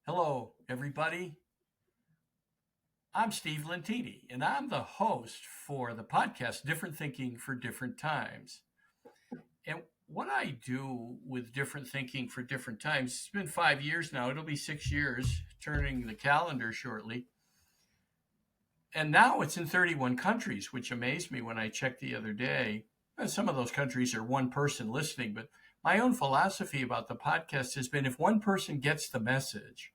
Hello, everybody. I'm Steve Lentini, and I'm the host for the podcast Different Thinking for Different Times. And what I do with Different Thinking for Different Times, it's been 5 years now, it'll be 6 years, turning the calendar shortly. And now it's in 31 countries, which amazed me when I checked the other day. And some of those countries are one person listening, but my own philosophy about the podcast has been if one person gets the message,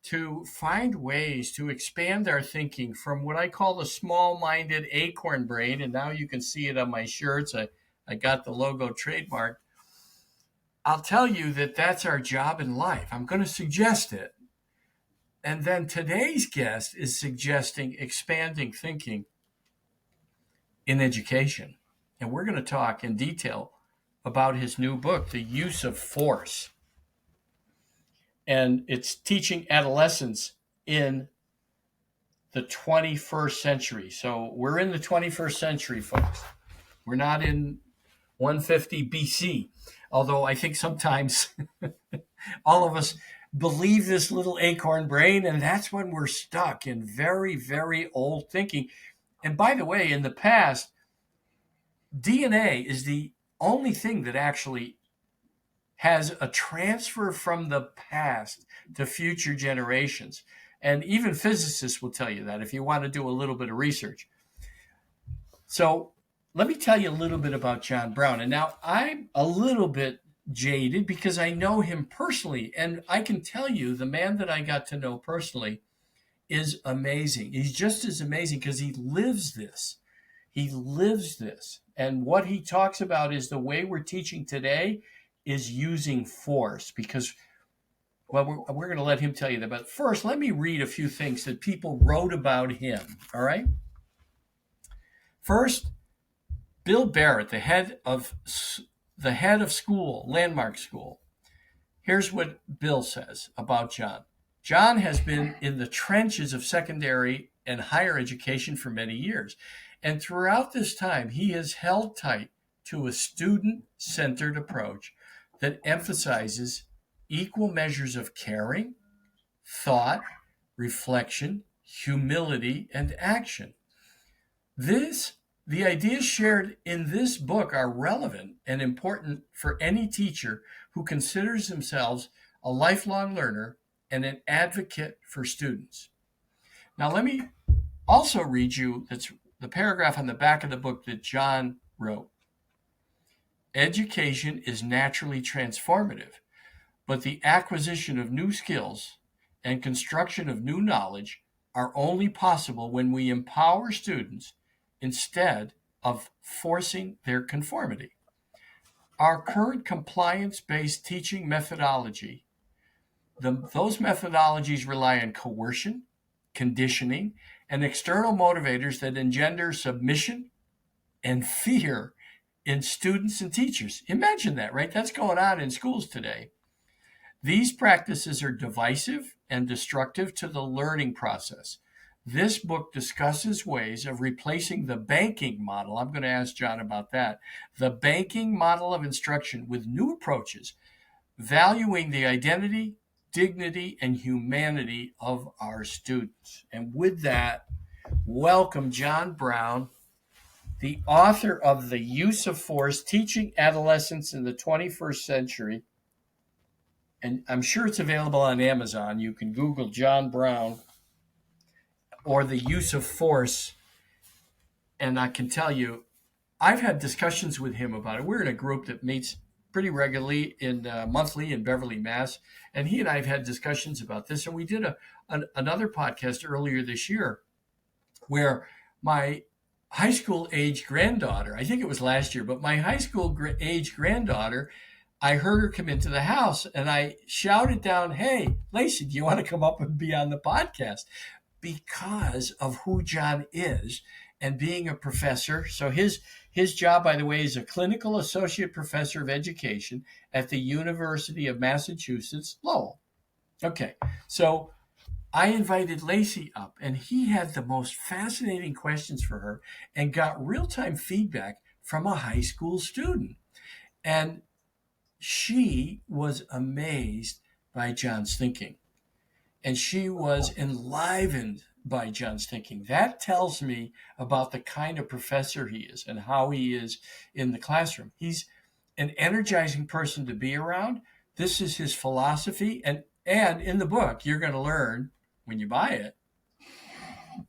to find ways to expand our thinking from what I call the small-minded acorn brain, and now you can see it on my shirts. I got the logo trademarked. I'll tell you that that's our job in life. I'm going to suggest it. And then today's guest is suggesting expanding thinking in education. And we're going to talk in detail about his new book, The Use of Force. And it's teaching adolescents in the 21st century. So we're in the 21st century, folks. We're not in 150 BC, although I think sometimes all of us believe this little acorn brain, and that's when we're stuck in very, very old thinking. And by the way, in the past, DNA is the only thing that actually has a transfer from the past to future generations. And even physicists will tell you that if you want to do a little bit of research. So let me tell you a little bit about John Brown. And now I'm a little bit jaded because I know him personally. And I can tell you the man that I got to know personally is amazing. He's just as amazing because he lives this. He lives this. And what he talks about is the way we're teaching today is using force because, well, we're going to let him tell you that. But first, let me read a few things that people wrote about him, all right? First, Bill Barrett, the head of school, Landmark School. Here's what Bill says about John. John has been in the trenches of secondary and higher education for many years. And throughout this time, he has held tight to a student-centered approach that emphasizes equal measures of caring, thought, reflection, humility, and action. The ideas shared in this book are relevant and important for any teacher who considers themselves a lifelong learner and an advocate for students. Now, let me also read you the paragraph on the back of the book that John wrote. Education is naturally transformative, but the acquisition of new skills and construction of new knowledge are only possible when we empower students instead of forcing their conformity. Our current compliance-based teaching methodology, those methodologies rely on coercion, conditioning, and external motivators that engender submission and fear in students and teachers. Imagine that, right? That's going on in schools today. These practices are divisive and destructive to the learning process. This book discusses ways of replacing the banking model. I'm going to ask John about that. The banking model of instruction with new approaches, valuing the identity, dignity, and humanity of our students. And with that, welcome John Brown, the author of The Use of Force, Teaching Adolescents in the 21st Century. And I'm sure it's available on Amazon. You can Google John Brown or The Use of Force. And I can tell you, I've had discussions with him about it. We're in a group that meets pretty regularly monthly in Beverly, Mass. And he and I have had discussions about this. And we did another podcast earlier this year where my high school age granddaughter, I think it was last year, but my high school age granddaughter, I heard her come into the house and I shouted down, "Hey, Lacey, do you want to come up and be on the podcast?" Because of who John is and being a professor. So his job, by the way, is a clinical associate professor of education at the University of Massachusetts, Lowell. Okay, so I invited Lacey up and he had the most fascinating questions for her and got real-time feedback from a high school student. And she was amazed by John's thinking. and she was enlivened by John's thinking. That tells me about the kind of professor he is and how he is in the classroom. He's an energizing person to be around. This is his philosophy, and in the book you're going to learn when you buy it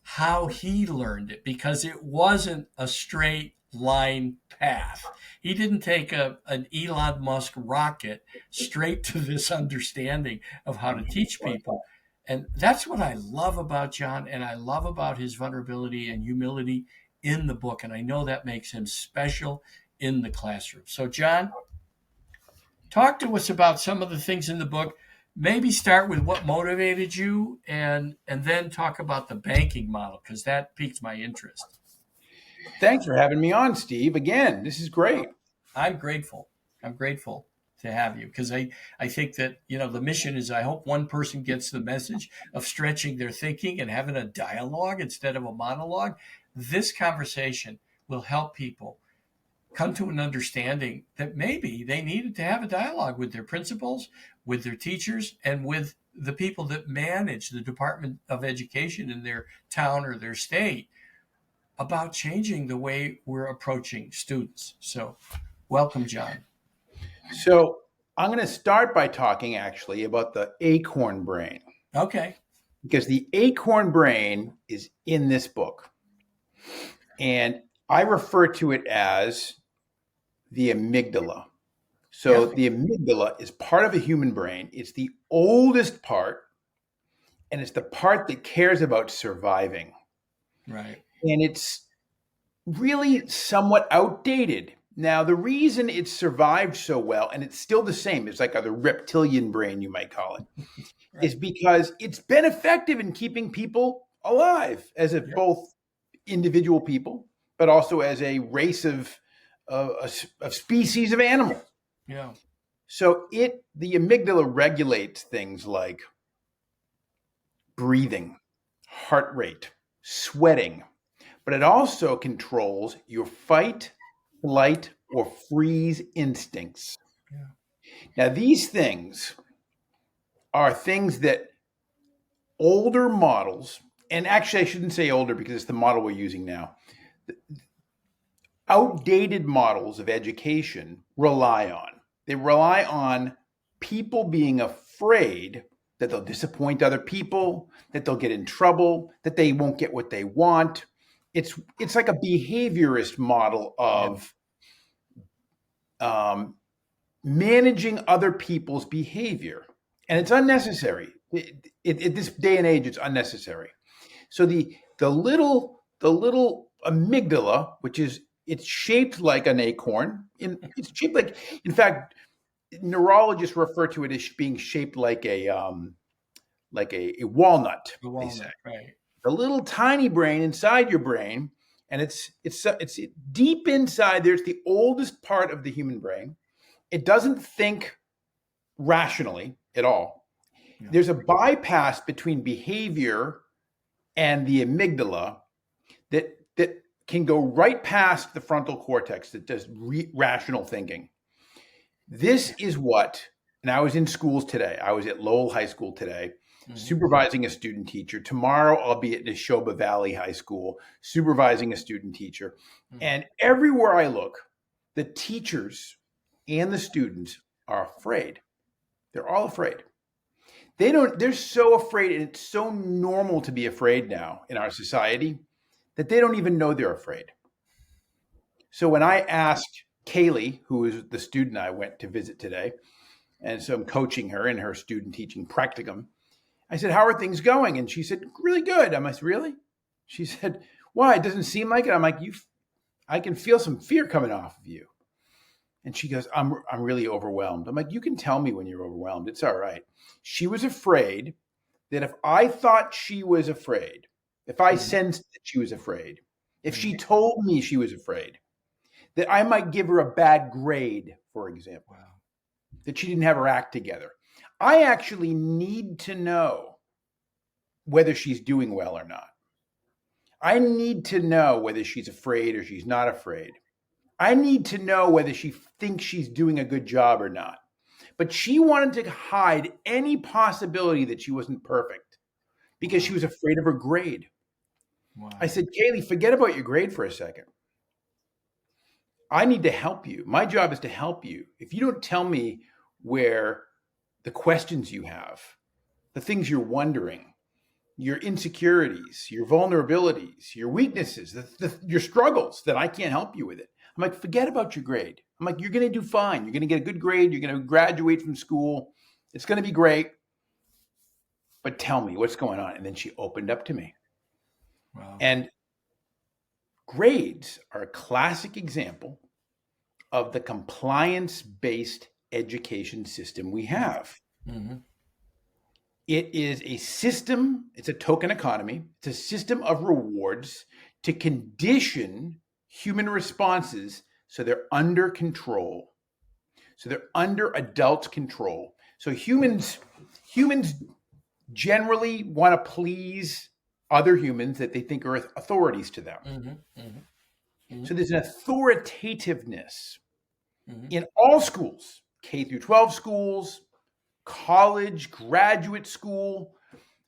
how he learned it, because it wasn't a straight line path. He didn't take an Elon Musk rocket straight to this understanding of how to teach people. And that's what I love about John, and I love about his vulnerability and humility in the book. And I know that makes him special in the classroom. So, John, talk to us about some of the things in the book. Maybe start with what motivated you, and then talk about the banking model, because that piqued my interest. Thanks for having me on, Steve. Again, this is great. I'm grateful. I'm grateful to have you, because I think that, the mission is, I hope one person gets the message of stretching their thinking and having a dialogue instead of a monologue. This conversation will help people come to an understanding that maybe they needed to have a dialogue with their principals, with their teachers, and with the people that manage the Department of Education in their town or their state about changing the way we're approaching students. So, welcome, John. So I'm going to start by talking actually about the acorn brain. Okay. Because the acorn brain is in this book. And I refer to it as the amygdala. So the amygdala is part of a human brain. It's the oldest part, and it's the part that cares about surviving. Right. And it's really somewhat outdated. Now, the reason it survived so well, and it's still the same, it's like the reptilian brain, you might call it, right, is because it's been effective in keeping people alive as both individual people, but also as a race of species of animal. Yeah. So the amygdala regulates things like breathing, heart rate, sweating, but it also controls your fight, flight, or freeze instincts. Yeah. Now, these things are things that older models, and actually I shouldn't say older because it's the model we're using now, outdated models of education rely on. They rely on people being afraid that they'll disappoint other people, that they'll get in trouble, that they won't get what they want. It's like a behaviorist model of managing other people's behavior. And it's unnecessary. At this day and age, it's unnecessary. So the little amygdala, which is, it's shaped like an acorn. It's shaped like, in fact, neurologists refer to it as being shaped like a walnut. They say. Right. The little tiny brain inside your brain, and it's deep inside there. It's the oldest part of the human brain. It doesn't think rationally at all. Yeah. There's a bypass between behavior and the amygdala that can go right past the frontal cortex that does rational thinking. This is what, and I was in schools today. I was at Lowell High School today, supervising a student teacher. Tomorrow I'll be at Neshoba Valley High School, supervising a student teacher. And everywhere I look, the teachers and the students are afraid. They're all afraid. They're so afraid, and it's so normal to be afraid now in our society that they don't even know they're afraid. So when I asked Kaylee, who is the student I went to visit today, and so I'm coaching her in her student teaching practicum, I said, "How are things going?" And she said, "Really good." I'm like, "Really?" She said, "Why? It doesn't seem like it." I'm like, I can feel some fear coming off of you. And she goes, I'm really overwhelmed. I'm like, "You can tell me when you're overwhelmed. It's all right." She was afraid that if I thought she was afraid, if I sensed that she was afraid, if she told me she was afraid, that I might give her a bad grade, for example, that she didn't have her act together. I actually need to know whether she's doing well or not. I need to know whether she's afraid or she's not afraid. I need to know whether she thinks she's doing a good job or not. But she wanted to hide any possibility that she wasn't perfect because she was afraid of her grade. Wow. I said, Kaylee, forget about your grade for a second. I need to help you. My job is to help you. If you don't tell me where the questions you have, the things you're wondering, your insecurities, your vulnerabilities, your weaknesses, your struggles, that I can't help you with it. I'm like, forget about your grade. I'm like, you're going to do fine. You're going to get a good grade. You're going to graduate from school. It's going to be great. But tell me what's going on. And then she opened up to me. Wow. And grades are a classic example of the compliance-based education system we have. Mm-hmm. It is a system, it's a token economy, it's a system of rewards to condition human responses so they're under control. So they're under adult control. So humans generally want to please other humans that they think are authorities to them. Mm-hmm. Mm-hmm. Mm-hmm. So there's an authoritativeness Mm-hmm. in all schools, K through 12 schools, college, graduate school,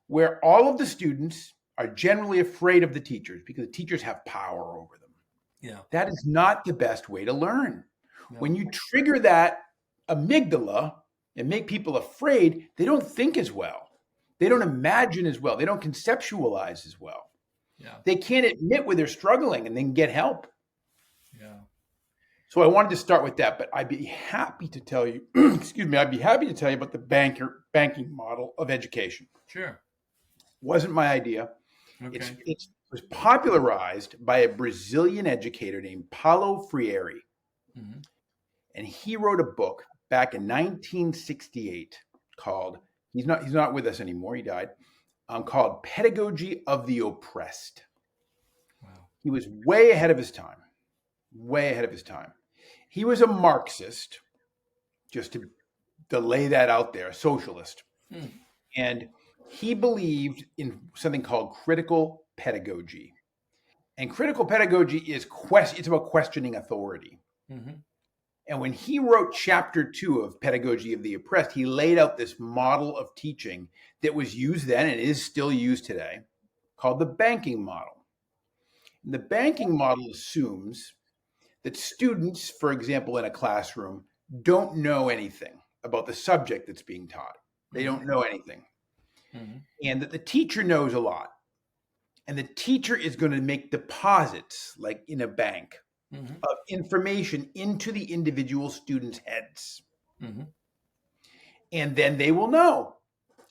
where all of the students are generally afraid of the teachers because the teachers have power over them. Yeah. That is not the best way to learn. No. When you trigger that amygdala and make people afraid, they don't think as well. They don't imagine as well. They don't conceptualize as well. Yeah. They can't admit where they're struggling and then get help. Yeah. So I wanted to start with that, but I'd be happy to tell you, I'd be happy to tell you about the banking model of education. Sure. Wasn't my idea. Okay. It was popularized by a Brazilian educator named Paulo Freire. Mm-hmm. And he wrote a book back in 1968 called, he's not with us anymore, he died, called Pedagogy of the Oppressed. Wow. He was way ahead of his time. Way ahead of his time. He was a Marxist, just to lay that out there, a socialist. And he believed in something called critical pedagogy. And critical pedagogy is it's about questioning authority. Mm-hmm. And when he wrote chapter 2 of Pedagogy of the Oppressed, he laid out this model of teaching that was used then and is still used today, called the banking model. And the banking model assumes that students, for example, in a classroom, don't know anything about the subject that's being taught. They don't know anything. Mm-hmm. And that the teacher knows a lot. And the teacher is going to make deposits, like in a bank, Mm-hmm. of information into the individual students' heads. Mm-hmm. And then they will know.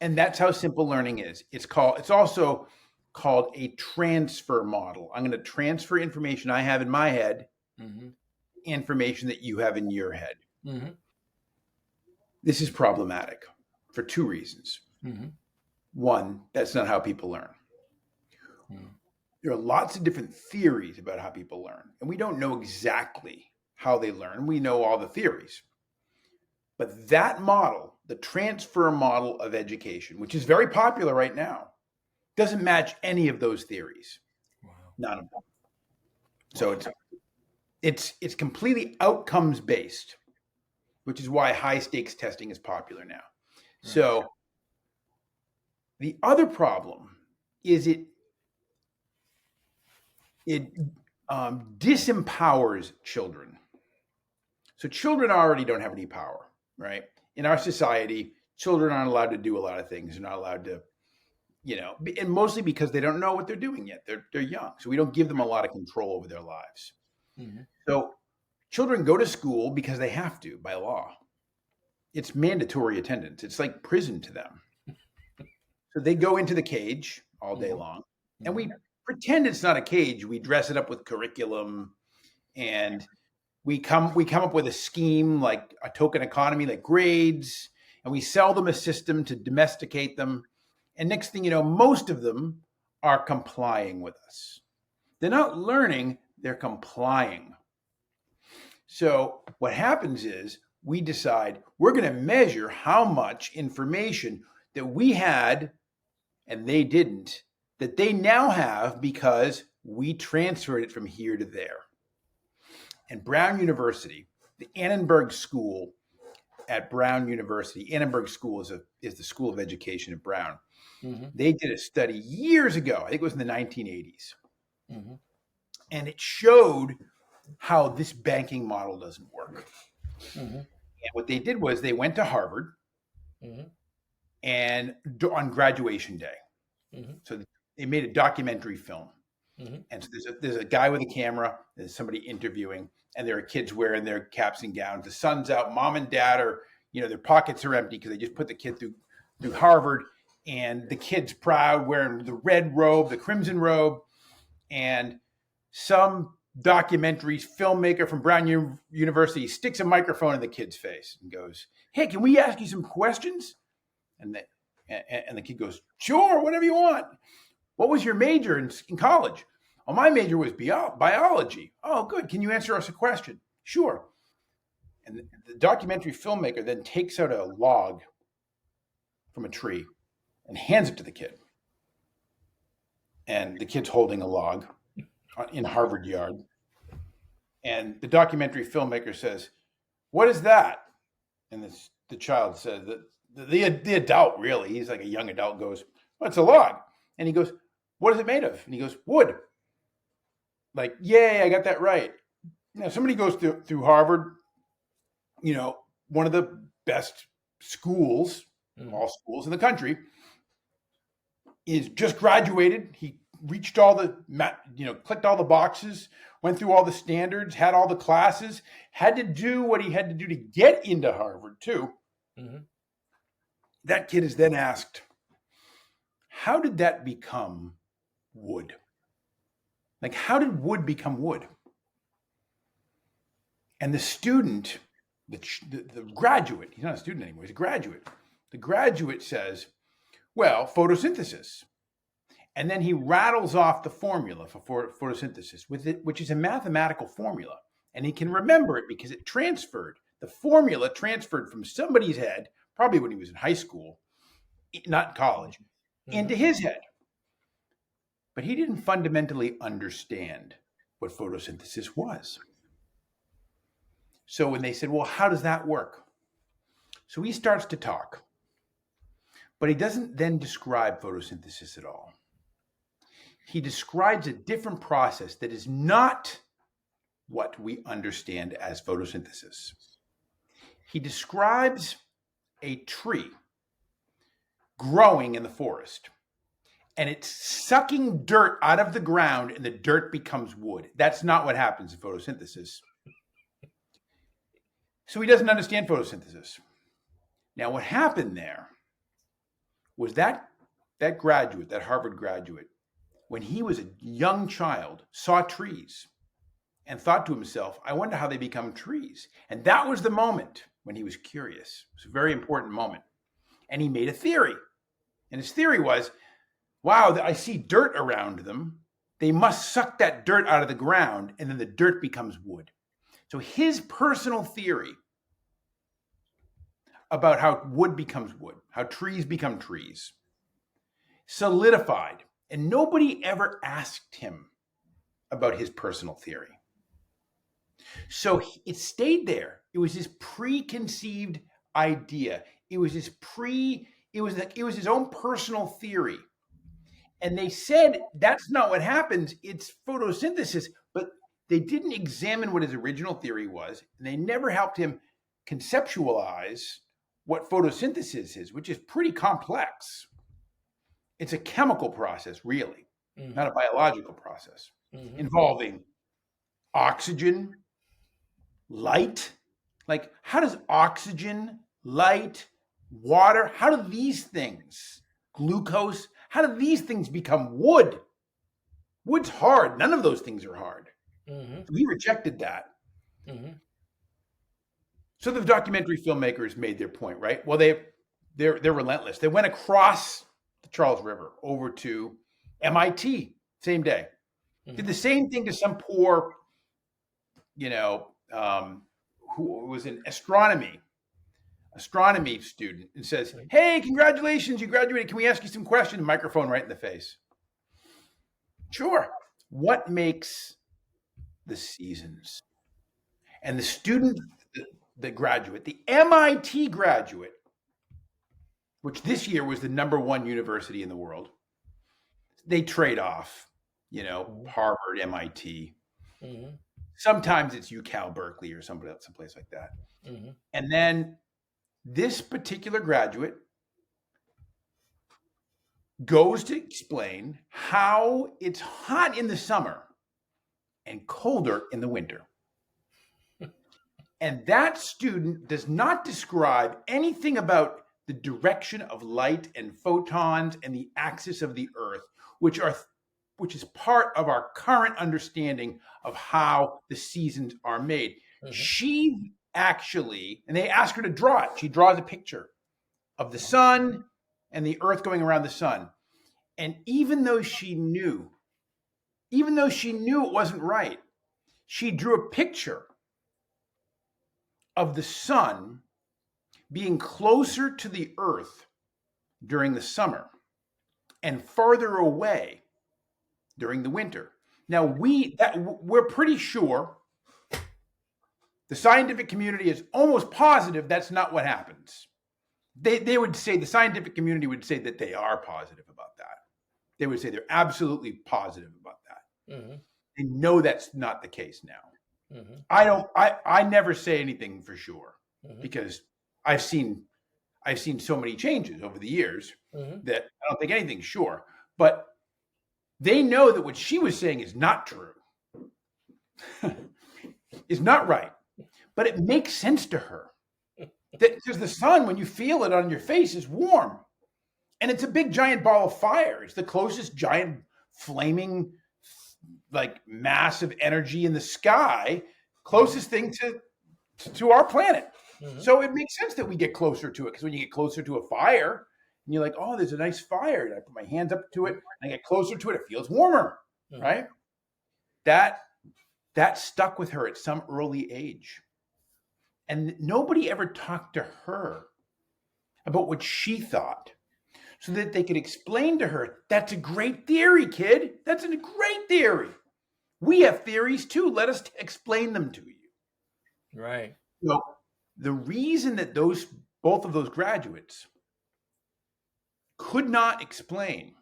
And that's how simple learning is. It's also called a transfer model. I'm going to transfer information I have in my head, Mm-hmm. information that you have in your head. Mm-hmm. This is problematic for two reasons. Mm-hmm. One, that's not how people learn. Mm-hmm. There are lots of different theories about how people learn, and we don't know exactly how they learn. We know all the theories. But that model, the transfer model of education, which is very popular right now, doesn't match any of those theories. Wow. None of them. So it's completely outcomes based, which is why high stakes testing is popular now. Right. So the other problem is it disempowers children. So children already don't have any power, right? In our society, children aren't allowed to do a lot of things. They're not allowed to, and mostly because they don't know what they're doing yet. They're young. So we don't give them a lot of control over their lives. Mm-hmm. So children go to school because they have to by law. It's mandatory attendance. It's like prison to them. So they go into the cage all day long, and we pretend it's not a cage. We dress it up with curriculum, and we come up with a scheme like a token economy, like grades, and we sell them a system to domesticate them. And next thing you know, most of them are complying with us. They're not learning, they're complying. So what happens is we decide we're going to measure how much information that we had and they didn't, that they now have because we transferred it from here to there. And Brown University, the Annenberg School, at Brown University. Annenberg School is the school of education at Brown. Mm-hmm. They did a study years ago. I think it was in the 1980s. Mm-hmm. And it showed how this banking model doesn't work. Mm-hmm. And what they did was they went to Harvard Mm-hmm. and on graduation day. Mm-hmm. So they made a documentary film. Mm-hmm. And so there's a guy with a camera, there's somebody interviewing, and there are kids wearing their caps and gowns. The sun's out, mom and dad are, their pockets are empty because they just put the kid through Harvard, and the kid's proud wearing the red robe, the crimson robe, and some documentary filmmaker from Brown University sticks a microphone in the kid's face and goes, "Hey, can we ask you some questions?" And the kid goes, "Sure, whatever you want. What was your major in college?" "Oh, my major was biology." "Oh, good. Can you answer us a question?" "Sure." And the documentary filmmaker then takes out a log from a tree and hands it to the kid. And the kid's holding a log in Harvard Yard. And the documentary filmmaker says, "What is that?" And the child says, the adult, really, he's like a young adult, goes, "Well, it's a log." And he goes, "What is it made of?" And he goes, "Wood." Like, yay, I got that right. Somebody goes through Harvard, one of the best schools, all schools in the country, is just graduated. He reached all the, clicked all the boxes, went through all the standards, had all the classes, had to do what he had to do to get into Harvard too. Mm-hmm. That kid is then asked, how did that become wood? Like, how did wood become wood? And the student, the graduate, he's not a student anymore, he's a graduate. The graduate says, well, photosynthesis. And then he rattles off the formula for photosynthesis, which is a mathematical formula. And he can remember it because it transferred. The formula transferred from somebody's head, probably when he was in high school, not college, into his head. But he didn't fundamentally understand what photosynthesis was. So when they said, well, how does that work? So he starts to talk, but he doesn't then describe photosynthesis at all. He describes a different process that is not what we understand as photosynthesis. He describes a tree growing in the forest, and it's sucking dirt out of the ground, and the dirt becomes wood. That's not what happens in photosynthesis. So he doesn't understand photosynthesis. Now, what happened there was that graduate, that Harvard graduate, when he was a young child, saw trees and thought to himself, I wonder how they become trees. And that was the moment when he was curious. It was a very important moment. And he made a theory. And his theory was, wow, I see dirt around them. They must suck that dirt out of the ground, and then the dirt becomes wood. So his personal theory about how wood becomes wood, how trees become trees, solidified. And nobody ever asked him about his personal theory. So it stayed there. It was his preconceived idea. It was his own personal theory. And they said, that's not what happens. It's photosynthesis. But they didn't examine what his original theory was. And they never helped him conceptualize what photosynthesis is, which is pretty complex. It's a chemical process, really, not a biological process, involving oxygen, light. Like, how does oxygen, light, water, how do these things, glucose, how do these things become wood? Wood's hard. None of those things are hard. We rejected that. So the documentary filmmakers made their point, right? Well, they're relentless. They went across the Charles River over to MIT, same day. Did the same thing to some poor, who was an astronomy student, and says, hey, congratulations, you graduated. Can we ask you some questions? Microphone right in the face. Sure. What makes the seasons? And the student, the graduate, the MIT graduate, which this year was the #1 university in the world. They trade off, Harvard, MIT. Mm-hmm. Sometimes it's UCal, Berkeley, or someplace like that. Mm-hmm. And then this particular graduate goes to explain how it's hot in the summer and colder in the winter. And that student does not describe anything about the direction of light and photons and the axis of the Earth, which is part of our current understanding of how the seasons are made. Mm-hmm. She actually, and they ask her to draw it. She draws a picture of the sun and the Earth going around the sun. And even though she knew it wasn't right, she drew a picture of the sun being closer to the Earth during the summer and farther away during the winter. Now we're pretty sure, the scientific community is almost positive that's not what happens. They would say, the scientific community would say that they are positive about that. They would say they're absolutely positive about that. Mm-hmm. They know that's not the case now. Mm-hmm. I never say anything for sure, mm-hmm. because I've seen so many changes over the years mm-hmm. that I don't think anything's sure. But they know that what she was saying is not true, is not right. But it makes sense to her. Because the sun, when you feel it on your face, is warm. And it's a big giant ball of fire. It's the closest giant flaming, like, massive energy in the sky, closest thing to our planet. Mm-hmm. So it makes sense that we get closer to it, because when you get closer to a fire and you're like, oh, there's a nice fire, and I put my hands up to it and I get closer to it, it feels warmer. Mm-hmm. Right? That stuck with her at some early age. And nobody ever talked to her about what she thought, so that they could explain to her, that's a great theory, kid. That's a great theory. We have theories too. Let us explain them to you. Right. So the reason that both of those graduates could not explain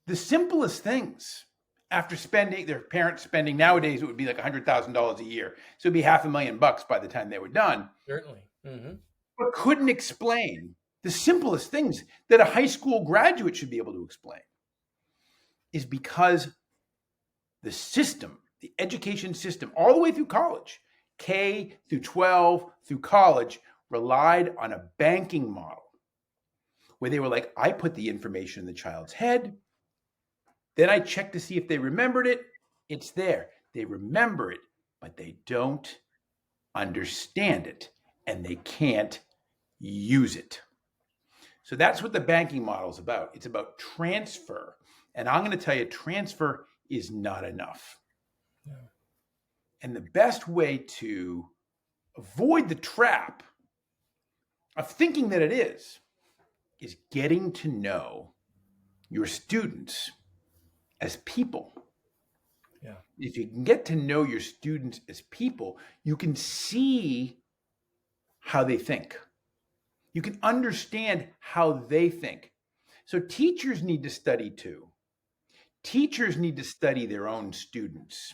the simplest things after their parents spending, nowadays it would be like $100,000 a year. So it'd be $500,000 by the time they were done. Certainly. Mm-hmm. But couldn't explain the simplest things that a high school graduate should be able to explain, is because the system, the education system, all the way through college, K through 12 through college, relied on a banking model where they were like, I put the information in the child's head, then I check to see if they remembered it. It's there. They remember it, but they don't understand it, and they can't use it. So that's what the banking model is about. It's about transfer. And I'm going to tell you, transfer is not enough. Yeah. And the best way to avoid the trap of thinking that it is getting to know your students as people. Yeah. If you can get to know your students as people, you can see how they think. You can understand how they think. So teachers need to study too. Teachers need to study their own students.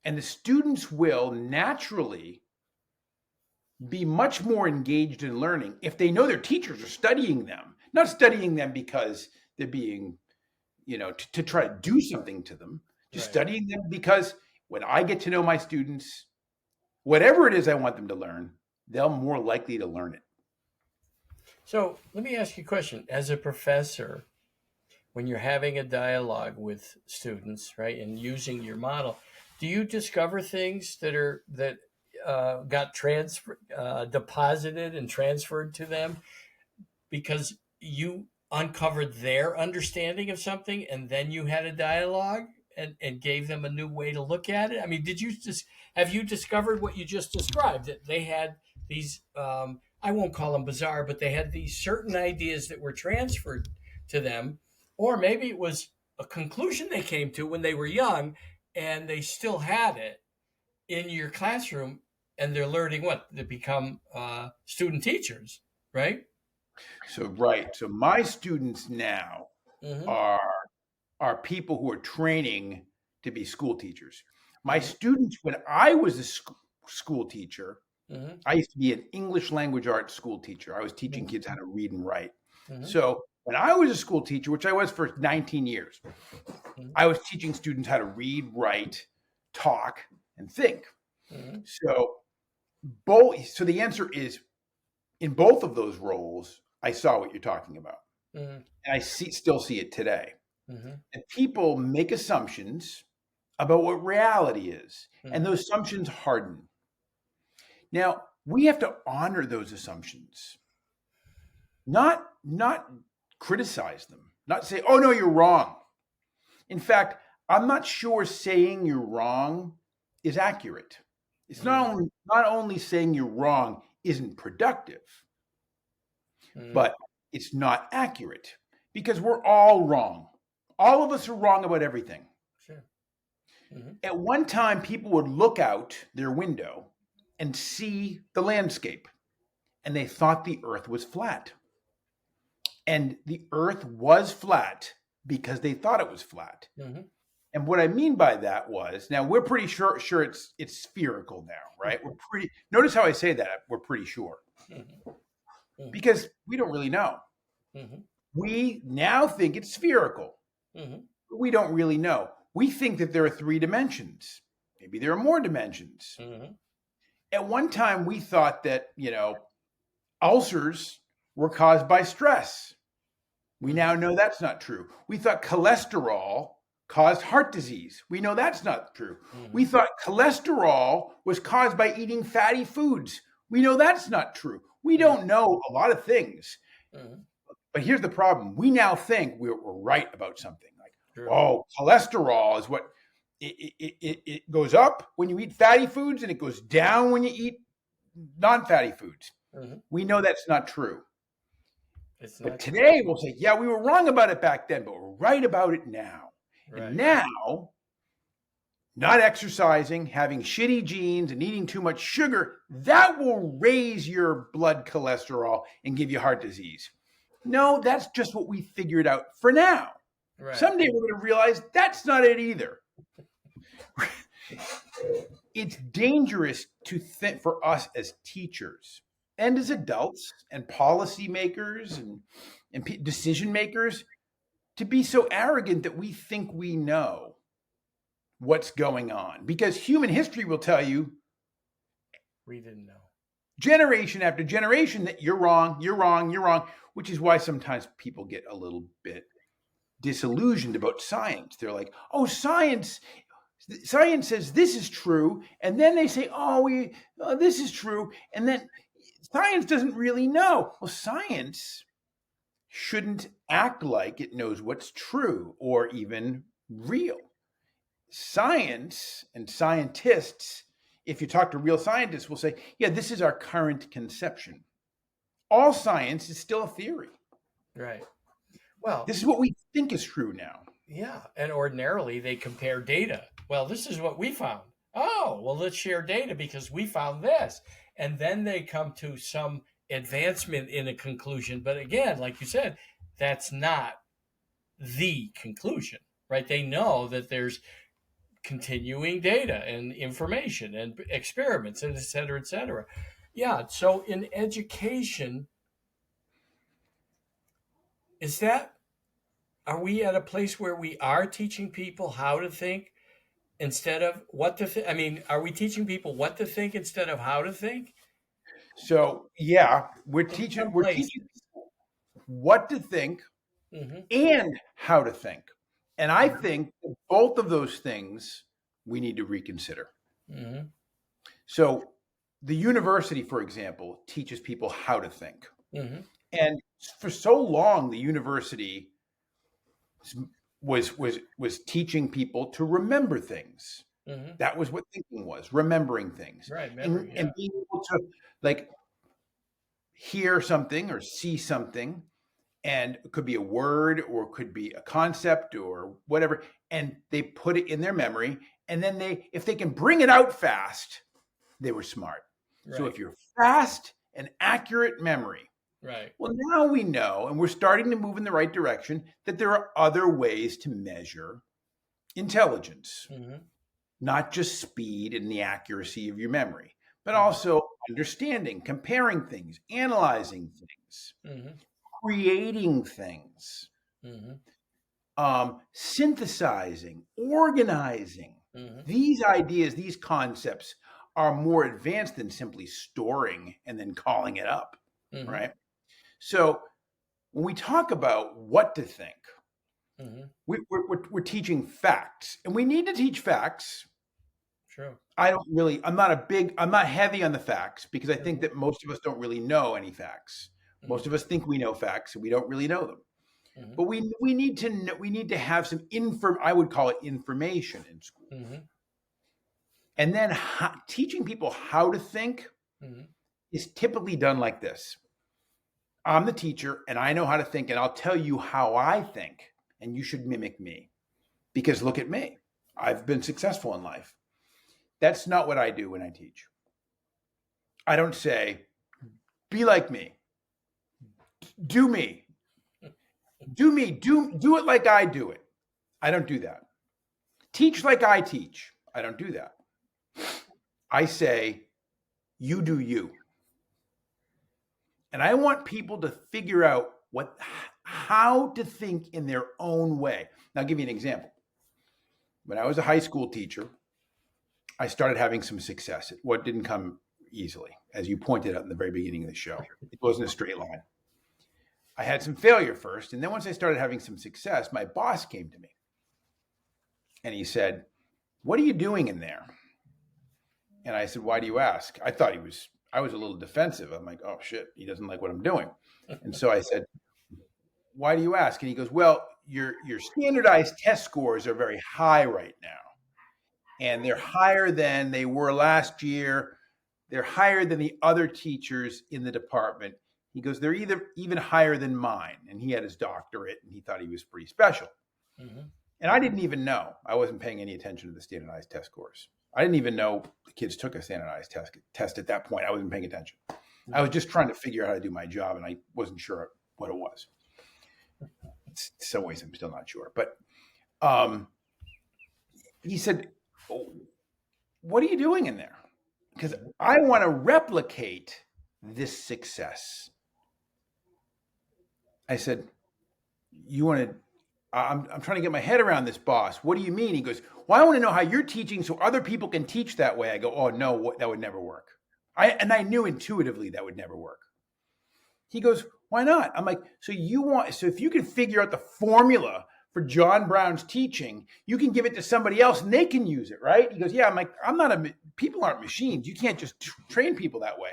And the students will naturally be much more engaged in learning if they know their teachers are studying them, not studying them because they're being, to try to do something to them, just right. Studying them because when I get to know my students, whatever it is I want them to learn, they're more likely to learn it. So let me ask you a question. As a professor, when you're having a dialogue with students, right, and using your model, do you discover things that got deposited and transferred to them because you uncovered their understanding of something, and then you had a dialogue and gave them a new way to look at it? I mean, have you discovered what you just described, that they had these, I won't call them bizarre, but they had these certain ideas that were transferred to them, or maybe it was a conclusion they came to when they were young and they still had it in your classroom and they're learning what to become student teachers, right? So right. So my students now Mm-hmm. are people who are training to be school teachers. My Mm-hmm. students, when I was a school teacher, Mm-hmm. I used to be an English language arts school teacher. I was teaching Mm-hmm. kids how to read and write. Mm-hmm. So when I was a school teacher, which I was for 19 years, Mm-hmm. I was teaching students how to read, write, talk, and think. Mm-hmm. So both. So the answer is, in both of those roles, I saw what you're talking about, Mm-hmm. and I still see it today. Mm-hmm. And people make assumptions about what reality is, and Mm-hmm. those assumptions harden. Now, we have to honor those assumptions, not criticize them, not say, "Oh no, you're wrong." In fact, I'm not sure saying you're wrong is accurate. It's not only saying you're wrong isn't productive, Mm-hmm. but it's not accurate because we're all wrong. All of us are wrong about everything. Sure. Mm-hmm. At one time, people would look out their window and see the landscape, and they thought the earth was flat. And the earth was flat because they thought it was flat. Mm-hmm. And what I mean by that was, now we're pretty sure it's spherical now, right? We're pretty, notice how I say that, we're pretty sure, Mm-hmm. because we don't really know. Mm-hmm. We now think it's spherical, Mm-hmm. but we don't really know. We think that there are 3 dimensions. Maybe there are more dimensions. Mm-hmm. At one time, we thought that, ulcers were caused by stress. We now know that's not true. We thought cholesterol caused heart disease. We know that's not true. Mm-hmm. We thought cholesterol was caused by eating fatty foods. We know that's not true. We don't know a lot of things. Mm-hmm. But here's the problem. We now think we're right about something. Like, Sure. oh, cholesterol is what it goes up when you eat fatty foods and it goes down when you eat non-fatty foods. Mm-hmm. We know that's not true. It's But not today we'll say, yeah, we were wrong about it back then, but we're right about it now. right. And now, not exercising, having shitty genes, and eating too much sugar, that will raise your blood cholesterol and give you heart disease. No, that's just what we figured out for now. Right. Someday we're going to realize that's not it either. It's dangerous to think for us as teachers and as adults and policymakers and decision makers to be so arrogant that we think we know what's going on. Because human history will tell you, We didn't know. generation after generation, that you're wrong, you're wrong, you're wrong, which is why sometimes people get a little bit disillusioned about science. They're like, oh, science says this is true, and then they say, oh, this is true, and then science doesn't really know. Well, science shouldn't act like it knows what's true or even real. Science and scientists, if you talk to real scientists, will say, yeah, this is our current conception. All science is still a theory. Right. Well, This is what we think is true now. yeah. And ordinarily they compare data. Well, this is what we found. Oh, well, let's share data because we found this. And then they come to some advancement in a conclusion. But again, like you said, that's not the conclusion, right? They know that there's continuing data and information and experiments and et cetera, et cetera. Yeah. So in education, are we at a place where we are teaching people how to think instead of what to think? I mean, are we teaching people what to think instead of how to think? So yeah, we're In teaching some places. people what to think Mm-hmm. and how to think. And I think both of those things we need to reconsider. Mm-hmm. So the university, for example, teaches people how to think. Mm-hmm. And for so long, the university was teaching people to remember things. Mm-hmm. That was what thinking was, remembering things. Right. And being able to like hear something or see something, and it could be a word or it could be a concept or whatever, and they put it in their memory, and then if they can bring it out fast, they were smart. So Right. if you're fast and accurate memory, Right. well, now we know, and we're starting to move in the right direction, that there are other ways to measure intelligence, Mm-hmm. not just speed and the accuracy of your memory, but Mm-hmm. also understanding, comparing things, analyzing things, Mm-hmm. creating things, Mm-hmm. synthesizing, organizing. Mm-hmm. These ideas, these concepts are more advanced than simply storing and then calling it up, Mm-hmm. right? So when we talk about what to think, Mm-hmm. we're teaching facts, and we need to teach facts. True. I'm not heavy on the facts because I think Mm-hmm. that most of us don't really know any facts. Most of us think we know facts and we don't really know them. Mm-hmm. But we need to know, we need to have some I would call it information in school. Mm-hmm. And then teaching people how to think Mm-hmm. is typically done like this. I'm the teacher and I know how to think, and I'll tell you how I think, and you should mimic me because look at me. I've been successful in life. That's not what I do when I teach. I don't say, be like me, do me, do me, do it like I do it. I don't do that. Teach like I teach. I don't do that. I say, you do you. And I want people to figure out how to think in their own way. Now, I'll give you an example. When I was a high school teacher, I started having some success. What didn't come easily, as you pointed out in the very beginning of the show. It wasn't a straight line. I had some failure first, and then once I started having some success, my boss came to me and he said, "What are you doing in there?" And I said, "Why do you ask?" I was a little defensive. I'm like, "Oh shit, he doesn't like what I'm doing." And so I said, "Why do you ask?" And he goes, "Well, your standardized test scores are very high right now, and they're higher than they were last year. They're higher than the other teachers in the department." He goes, "They're even higher than mine." And he had his doctorate, and he thought he was pretty special. Mm-hmm. And I didn't even know. I wasn't paying any attention to the standardized test scores. I didn't even know the kids took a standardized test at that point. I wasn't paying attention. I was just trying to figure out how to do my job, and I wasn't sure what it was. In some ways, I'm still not sure. But he said, "Oh, what are you doing in there?" Because I want to replicate this success. I said, "You want to?" I'm trying to get my head around this, boss. What do you mean? He goes, "Well, I want to know how you're teaching so other people can teach that way." I go, "Oh no, that would never work." I knew intuitively that would never work. He goes, "Why not?" I'm like, so if you can figure out the formula for John Brown's teaching, you can give it to somebody else and they can use it, right? He goes, "Yeah." I'm like, people aren't machines. You can't just train people that way.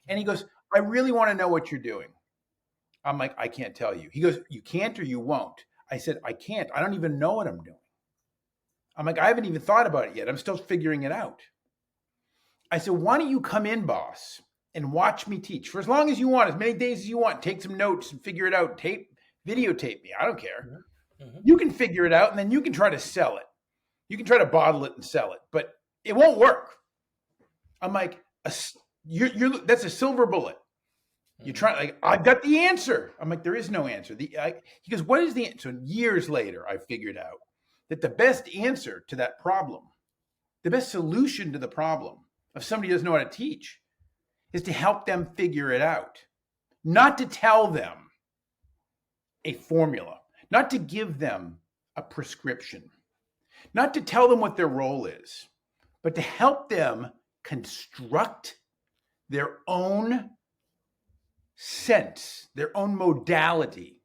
And he goes, "I really want to know what you're doing." I'm like, "I can't tell you." He goes, "You can't or you won't." I said, "I can't. I don't even know what I'm doing." I'm like, "I haven't even thought about it yet. I'm still figuring it out." I said, "Why don't you come in, boss, and watch me teach for as long as you want, as many days as you want. Take some notes and figure it out. Videotape me. I don't care. Mm-hmm. You can figure it out, and then you can try to sell it. You can try to bottle it and sell it, but it won't work." I'm like, that's a silver bullet. You're trying, like, "I've got the answer." I'm like, "There is no answer." He goes, "What is the answer?" And years later, I figured out that the best answer to that problem, the best solution to the problem of somebody who doesn't know how to teach, is to help them figure it out, not to tell them a formula, not to give them a prescription, not to tell them what their role is, but to help them construct their own sense, their own modality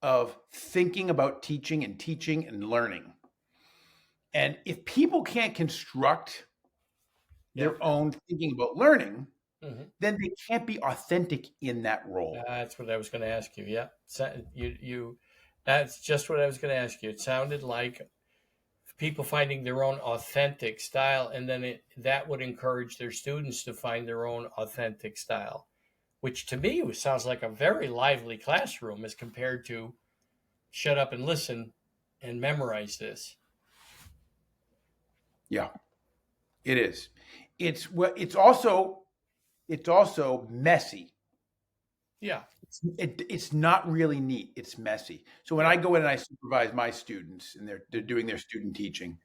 of thinking about teaching and learning. And if people can't construct their own thinking about learning, Mm-hmm. then they can't be authentic in that role. That's what I was going to ask you. Yeah, That's just what I was going to ask you. It sounded like people finding their own authentic style, and then that would encourage their students to find their own authentic style, which to me sounds like a very lively classroom as compared to shut up and listen and memorize this. Yeah, it is. it's also messy. Yeah. It's not really neat. It's messy. So when I go in and I supervise my students and they're doing their student teaching,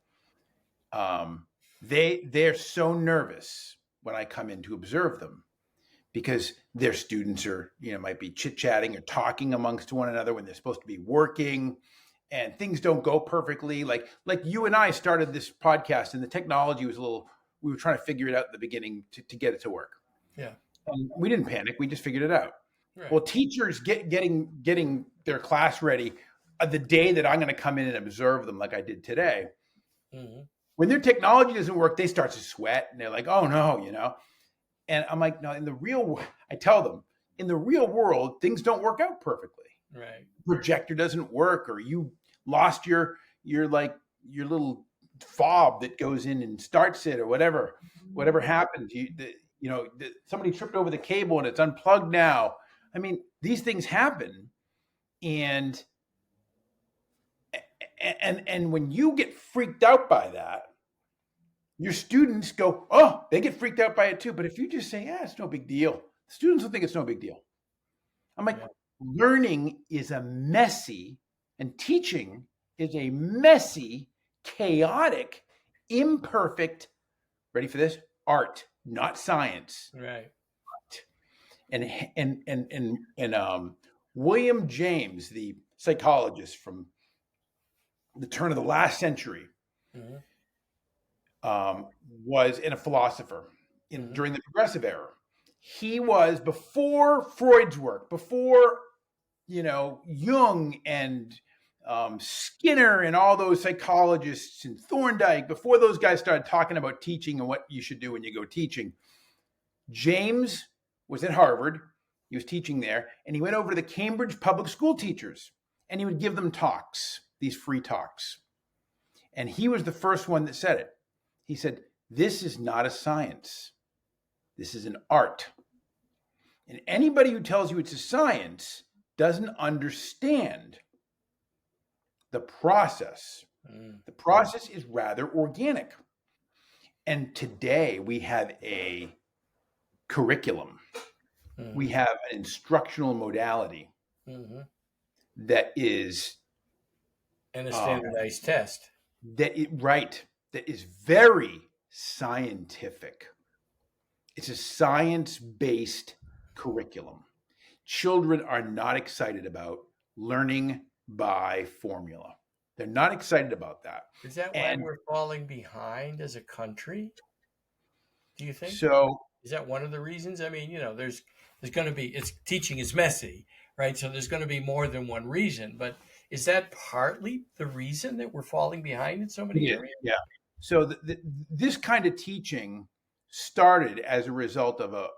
they're so nervous when I come in to observe them because their students are, might be chit-chatting or talking amongst one another when they're supposed to be working, and things don't go perfectly. Like you and I started this podcast and the technology was we were trying to figure it out at the beginning to get it to work. Yeah. And we didn't panic. We just figured it out. Right. Well, teachers getting their class ready the day that I'm going to come in and observe them like I did today. Mm-hmm. When their technology doesn't work, they start to sweat and they're like, oh no, And I'm like, no, I tell them, in the real world, things don't work out perfectly. Right. Projector doesn't work, or you lost your little fob that goes in and starts it, or whatever happens. Somebody tripped over the cable and it's unplugged now. I mean, these things happen, and when you get freaked out by that, your students go, oh, they get freaked out by it too. But if you just say, yeah, it's no big deal, students will think it's no big deal. I'm like, learning is and teaching is a messy, chaotic, imperfect, ready for this, art, not science. Right. And William James, the psychologist from the turn of the last century, mm-hmm. Was a philosopher during the Progressive Era. He was before Freud's work, before Jung and Skinner and all those psychologists and Thorndike, before those guys started talking about teaching and what you should do when you go teaching. James was at Harvard. He was teaching there, and he went over to the Cambridge public school teachers, and he would give them talks, these free talks. And he was the first one that said it. He said, this is not a science. This is an art. And anybody who tells you it's a science doesn't understand the process. The process is rather organic. And today we have a curriculum. We have an instructional modality that is... And a standardized test. That is very scientific. It's a science-based curriculum. Children are not excited about learning by formula. They're not excited about that. Is that why we're falling behind as a country? Do you think? So is that one of the reasons? I mean, there's going to be, teaching is messy, right? So there's going to be more than one reason, but is that partly the reason that we're falling behind in so many areas? Yeah. So this kind of teaching started as a result of a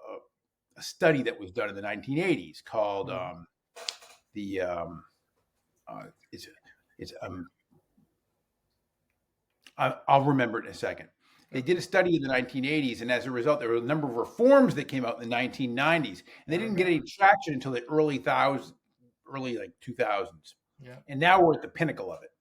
study that was done in the 1980s called I'll remember it in a second. They did a study in the 1980s, and as a result, there were a number of reforms that came out in the 1990s, and they didn't get any traction until the early 2000s. Yeah. And now we're at the pinnacle of it.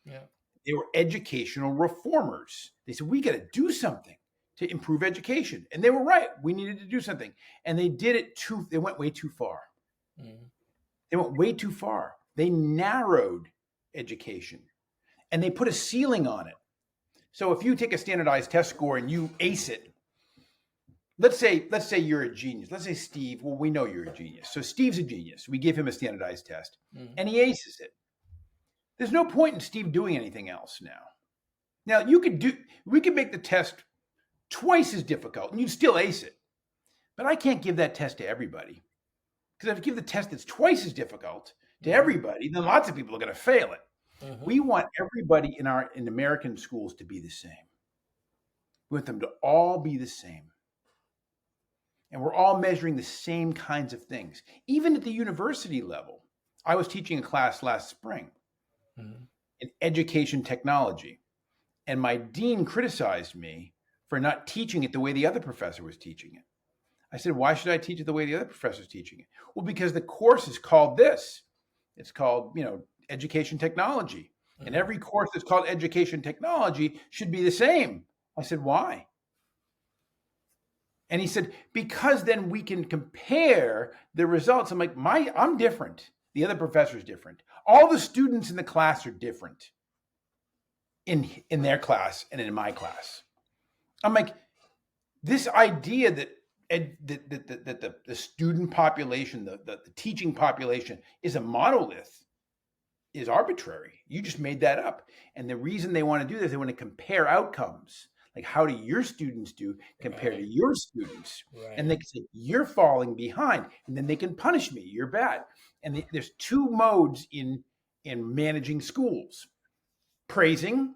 Yeah. They were educational reformers. They said, we got to do something to improve education. And they were right. We needed to do something. And they did it they went way too far. They went way too far. They narrowed education and they put a ceiling on it. So if you take a standardized test score and you ace it, let's say you're a genius. Let's say Steve, well, we know you're a genius. So Steve's a genius. We give him a standardized test and he aces it. There's no point in Steve doing anything else now. Now we could make the test twice as difficult and you'd still ace it. But I can't give that test to everybody. Because if I give the test that's twice as difficult to everybody, then lots of people are going to fail it. We want everybody in American schools to be the same. We want them to all be the same. And we're all measuring the same kinds of things. Even at the university level, I was teaching a class last spring in education technology. And my dean criticized me for not teaching it the way the other professor was teaching it. I said, why should I teach it the way the other professor is teaching it? Well, because the course is called this. It's called, education technology. And every course that's called education technology should be the same. I said, why? And he said, because then we can compare the results. I'm like, I'm different. The other professor's different. All the students in the class are different in their class and in my class. I'm like, this idea that the student population, the teaching population is a monolith is arbitrary. You just made that up. And the reason they want to do this, they want to compare outcomes. Like, how do your students do compared to your students? Right. And they can say, you're falling behind. And then they can punish me. You're bad. And there's two modes in managing schools: praising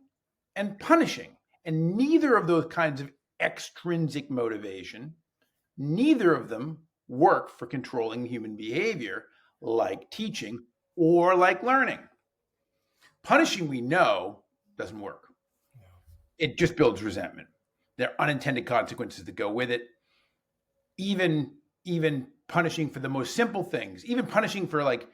and punishing. And neither of those kinds of extrinsic motivation, neither of them work for controlling human behavior like teaching or like learning. Punishing, we know, doesn't work. It just builds resentment. There are unintended consequences that go with it. Even punishing for the most simple things, even punishing for like,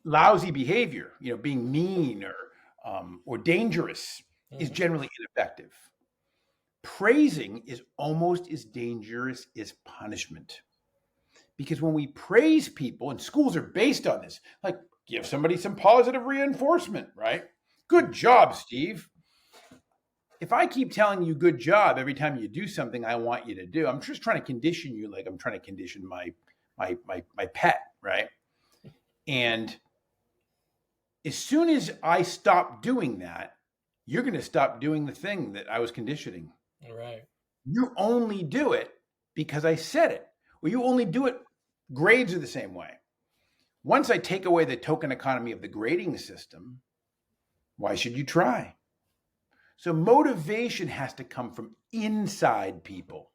lousy behavior, being mean or dangerous, is generally ineffective. Praising is almost as dangerous as punishment. Because when we praise people, and schools are based on this, like give somebody some positive reinforcement, right? Good job, Steve. If I keep telling you good job every time you do something I want you to do, I'm just trying to condition you like I'm trying to condition my pet, right? And as soon as I stop doing that, you're going to stop doing the thing that I was conditioning. Right. You only do it because I said it. Or you only do it. Grades are the same way. Once I take away the token economy of the grading system, why should you try? So motivation has to come from inside people,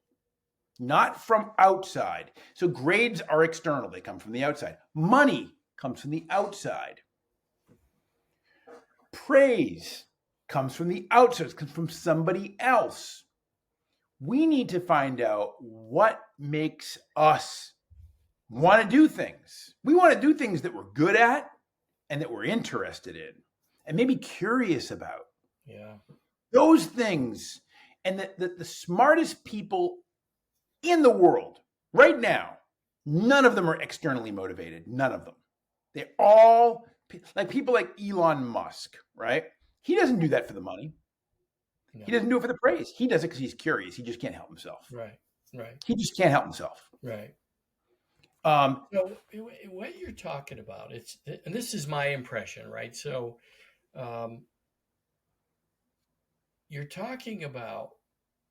not from outside. So grades are external. They come from the outside. Money comes from the outside. Praise comes from the outside. It comes from somebody else. We need to find out what makes us want to do things. We want to do things that we're good at and that we're interested in and maybe curious about. Yeah. Those things. And the smartest people in the world right now, none of them are externally motivated. None of them. They're all like people like Elon Musk, right? He doesn't do that for the money. No. He doesn't do it for the praise. He does it because he's curious. He just can't help himself. Right. He just can't help himself. Right. So what you're talking about, and this is my impression, right? So you're talking about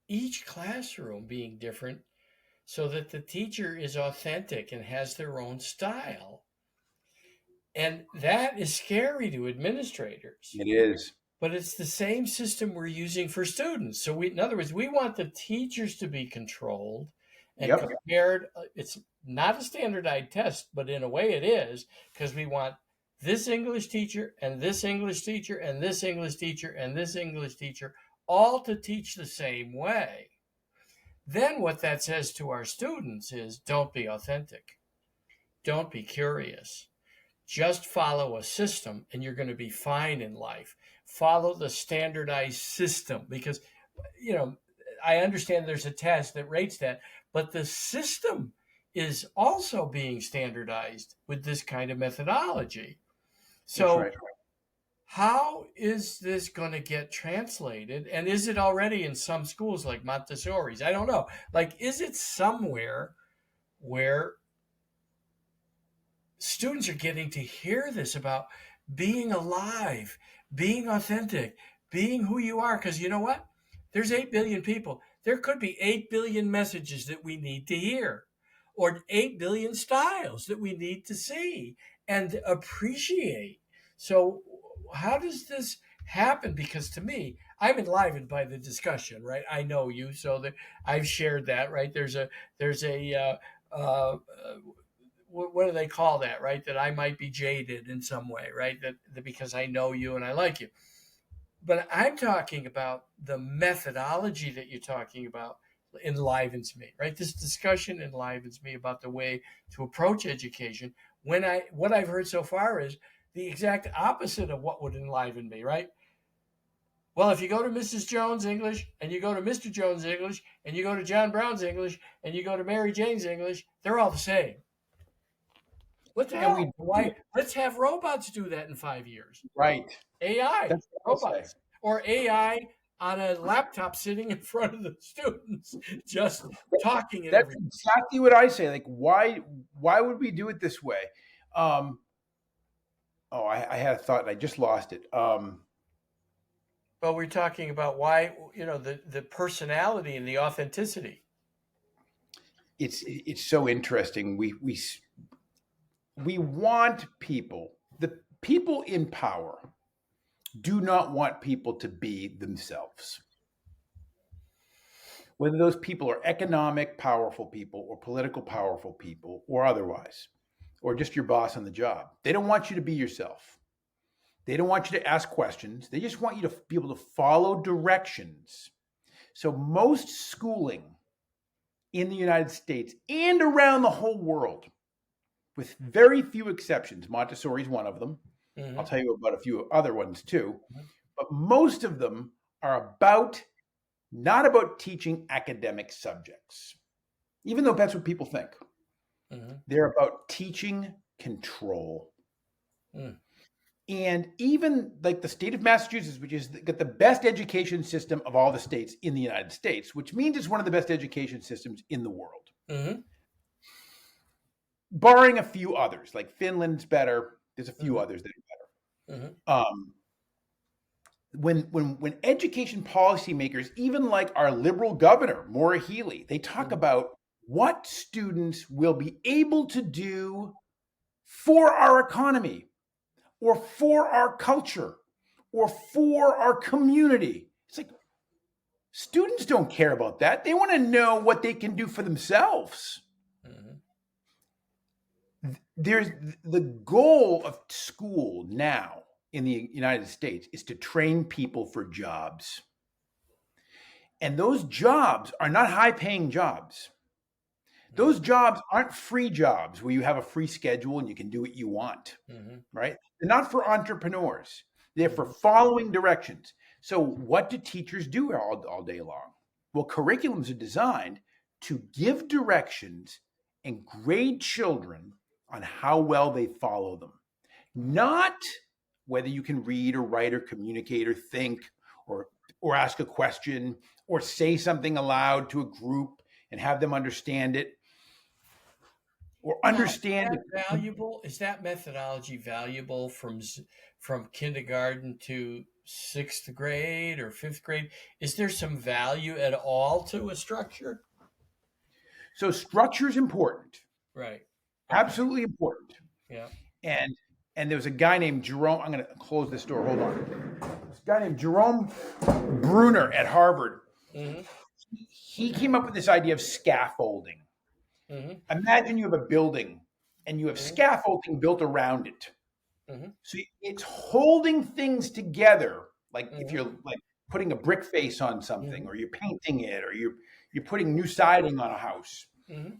each classroom being different so that the teacher is authentic and has their own style. And that is scary to administrators. It is. But it's the same system we're using for students. So in other words, we want the teachers to be controlled and compared. It's not a standardized test, but in a way it is, because we want this English teacher and this English teacher and this English teacher and this English teacher all to teach the same way. Then what that says to our students is, don't be authentic. Don't be curious. Just follow a system and you're going to be fine in life. Follow the standardized system because, I understand there's a test that rates that, but the system is also being standardized with this kind of methodology. So right. How is this going to get translated? And is it already in some schools like Montessori's? I don't know. Like, is it somewhere where students are getting to hear this about being alive, being authentic, being who you are? Because you know what? There's 8 billion people. There could be 8 billion messages that we need to hear, or 8 billion styles that we need to see and appreciate. So how does this happen? Because to me, I'm enlivened by the discussion, right? I know you, so that I've shared that, right? There's a what do they call that, right? That I might be jaded in some way, right? That because I know you and I like you. But I'm talking about the methodology that you're talking about enlivens me, right? This discussion enlivens me about the way to approach education. What I've heard so far is the exact opposite of what would enliven me, right? Well, if you go to Mrs. Jones English and you go to Mr. Jones English and you go to John Brown's English and you go to Mary Jane's English, they're all the same. What the And hell? we do Why? it. Let's have robots do that in 5 years. Right. AI, That's what I say. robots, or AI on a laptop sitting in front of the students, just talking and That's everything. exactly what I say. Like, why would we do it this way? Um, I had a thought and I just lost it. But we're talking about why, the personality and the authenticity. It's so interesting. We want people. The people in power do not want people to be themselves. Whether those people are economic powerful people or political powerful people or otherwise, or just your boss on the job, they don't want you to be yourself. They don't want you to ask questions. They just want you to be able to follow directions. So most schooling in the United States and around the whole world, with very few exceptions, Montessori is one of them. Mm-hmm. I'll tell you about a few other ones too. Mhm. But most of them are not about teaching academic subjects, even though that's what people think. Mm-hmm. They're about teaching control. Mm. And even like the state of Massachusetts, which has got the best education system of all the states in the United States, which means it's one of the best education systems in the world, Mm-hmm. barring a few others. Like Finland's better. There's a few Mhm. others that are better. Mm-hmm. When education policymakers, even like our liberal governor, Maura Healey, they talk about what students will be able to do for our economy or for our culture or for our community. It's like students don't care about that. They want to know what they can do for themselves. Mm-hmm. There's the goal of school now in the United States is to train people for jobs. And those jobs are not high paying jobs. Those jobs aren't free jobs where you have a free schedule and you can do what you want, Mm-hmm. right? They're not for entrepreneurs. They're for following directions. So what do teachers do all day long? Well, curriculums are designed to give directions and grade children on how well they follow them, not whether you can read or write or communicate or think or ask a question or say something aloud to a group and have them understand it or Now, understand. is that valuable? Is that methodology valuable from kindergarten to sixth grade or fifth grade? Is there some value at all to a structure? So structure is important, Right. Okay. absolutely important. Yeah. And there was a guy named Jerome. I'm going to close this door. Hold on. This guy named Jerome Bruner at Harvard. Mm-hmm. He came up with this idea of scaffolding. Mm-hmm. Imagine you have a building and you have scaffolding built around it. Mm-hmm. So it's holding things together, like if Mm-hmm. you're like putting a brick face on something, Mm-hmm. or you're painting it, or you're putting new siding on a house. Mm-hmm.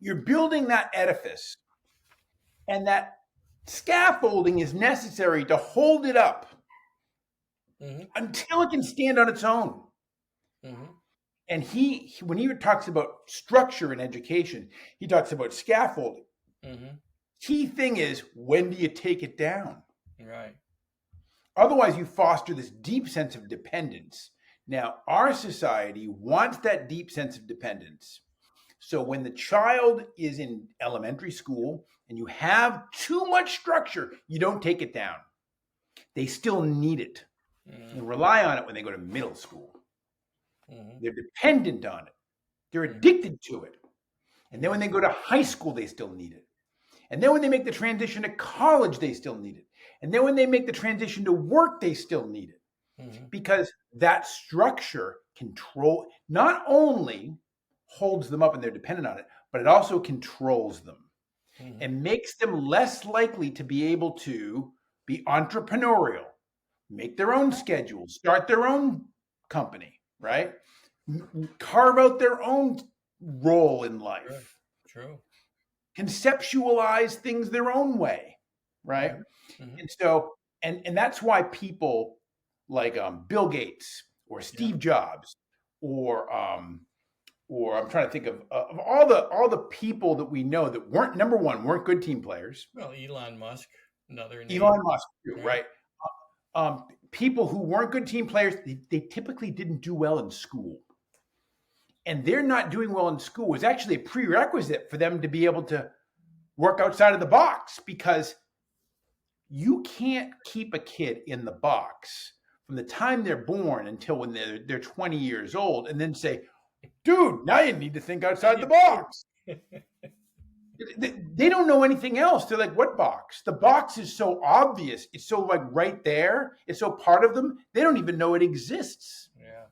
You're building that edifice, and that scaffolding is necessary to hold it up Mm-hmm. until it can stand on its own. Mm-hmm. And when he talks about structure in education, he talks about scaffolding. Mm-hmm. Key thing is, when do you take it down? Right. Otherwise, you foster this deep sense of dependence. Now, our society wants that deep sense of dependence. So when the child is in elementary school and you have too much structure, you don't take it down. They still need it and rely on it when they go to middle school. Mm-hmm. They're dependent on it. They're addicted to it. And then when they go to high school, they still need it. And then when they make the transition to college, they still need it. And then when they make the transition to work, they still need it. Mm-hmm. Because that structure not only holds them up and they're dependent on it, but it also controls them Mm-hmm. and makes them less likely to be able to be entrepreneurial, make their own schedule, start their own company, right? Carve out their own role in life. True. Conceptualize things their own way, right? Mm-hmm. And so, and that's why people like Bill Gates or Yeah. Steve Jobs or I'm trying to think of all the people that we know that weren't number one weren't good team players. Well, Elon Musk, another name, Elon Musk, too, right? right? People who weren't good team players, they typically didn't do well in school. And they're not doing well in school was actually a prerequisite for them to be able to work outside of the box, because you can't keep a kid in the box from the time they're born until when they're 20 years old and then say, dude, now you need to think outside the box. They don't know anything else. They're like, what box? The box is so obvious. It's so like right there. It's so part of them. They don't even know it exists. Yeah.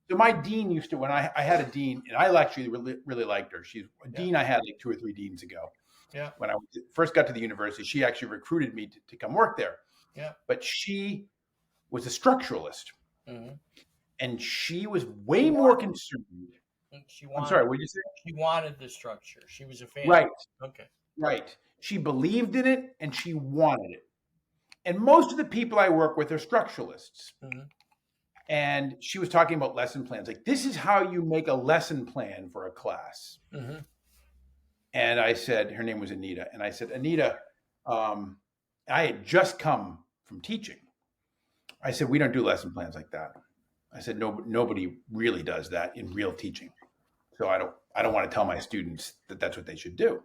So my dean used to, when I had a dean, and I actually really liked her. She's a dean I had like 2 or 3 deans ago. Yeah. When I first got to the university, she actually recruited me to come work there. Yeah. But she was a structuralist. Mm-hmm. And she was way more concerned. I'm sorry, what did you say? She wanted the structure. She was a fan. Right. Okay. Right. She believed in it and she wanted it. And most of the people I work with are structuralists. Mm-hmm. And she was talking about lesson plans. Like, this is how you make a lesson plan for a class. Mm-hmm. And I said, her name was Anita. And I said, Anita, I had just come from teaching. I said, we don't do lesson plans like that. I said, nobody really does that in real teaching. So I don't want to tell my students that that's what they should do.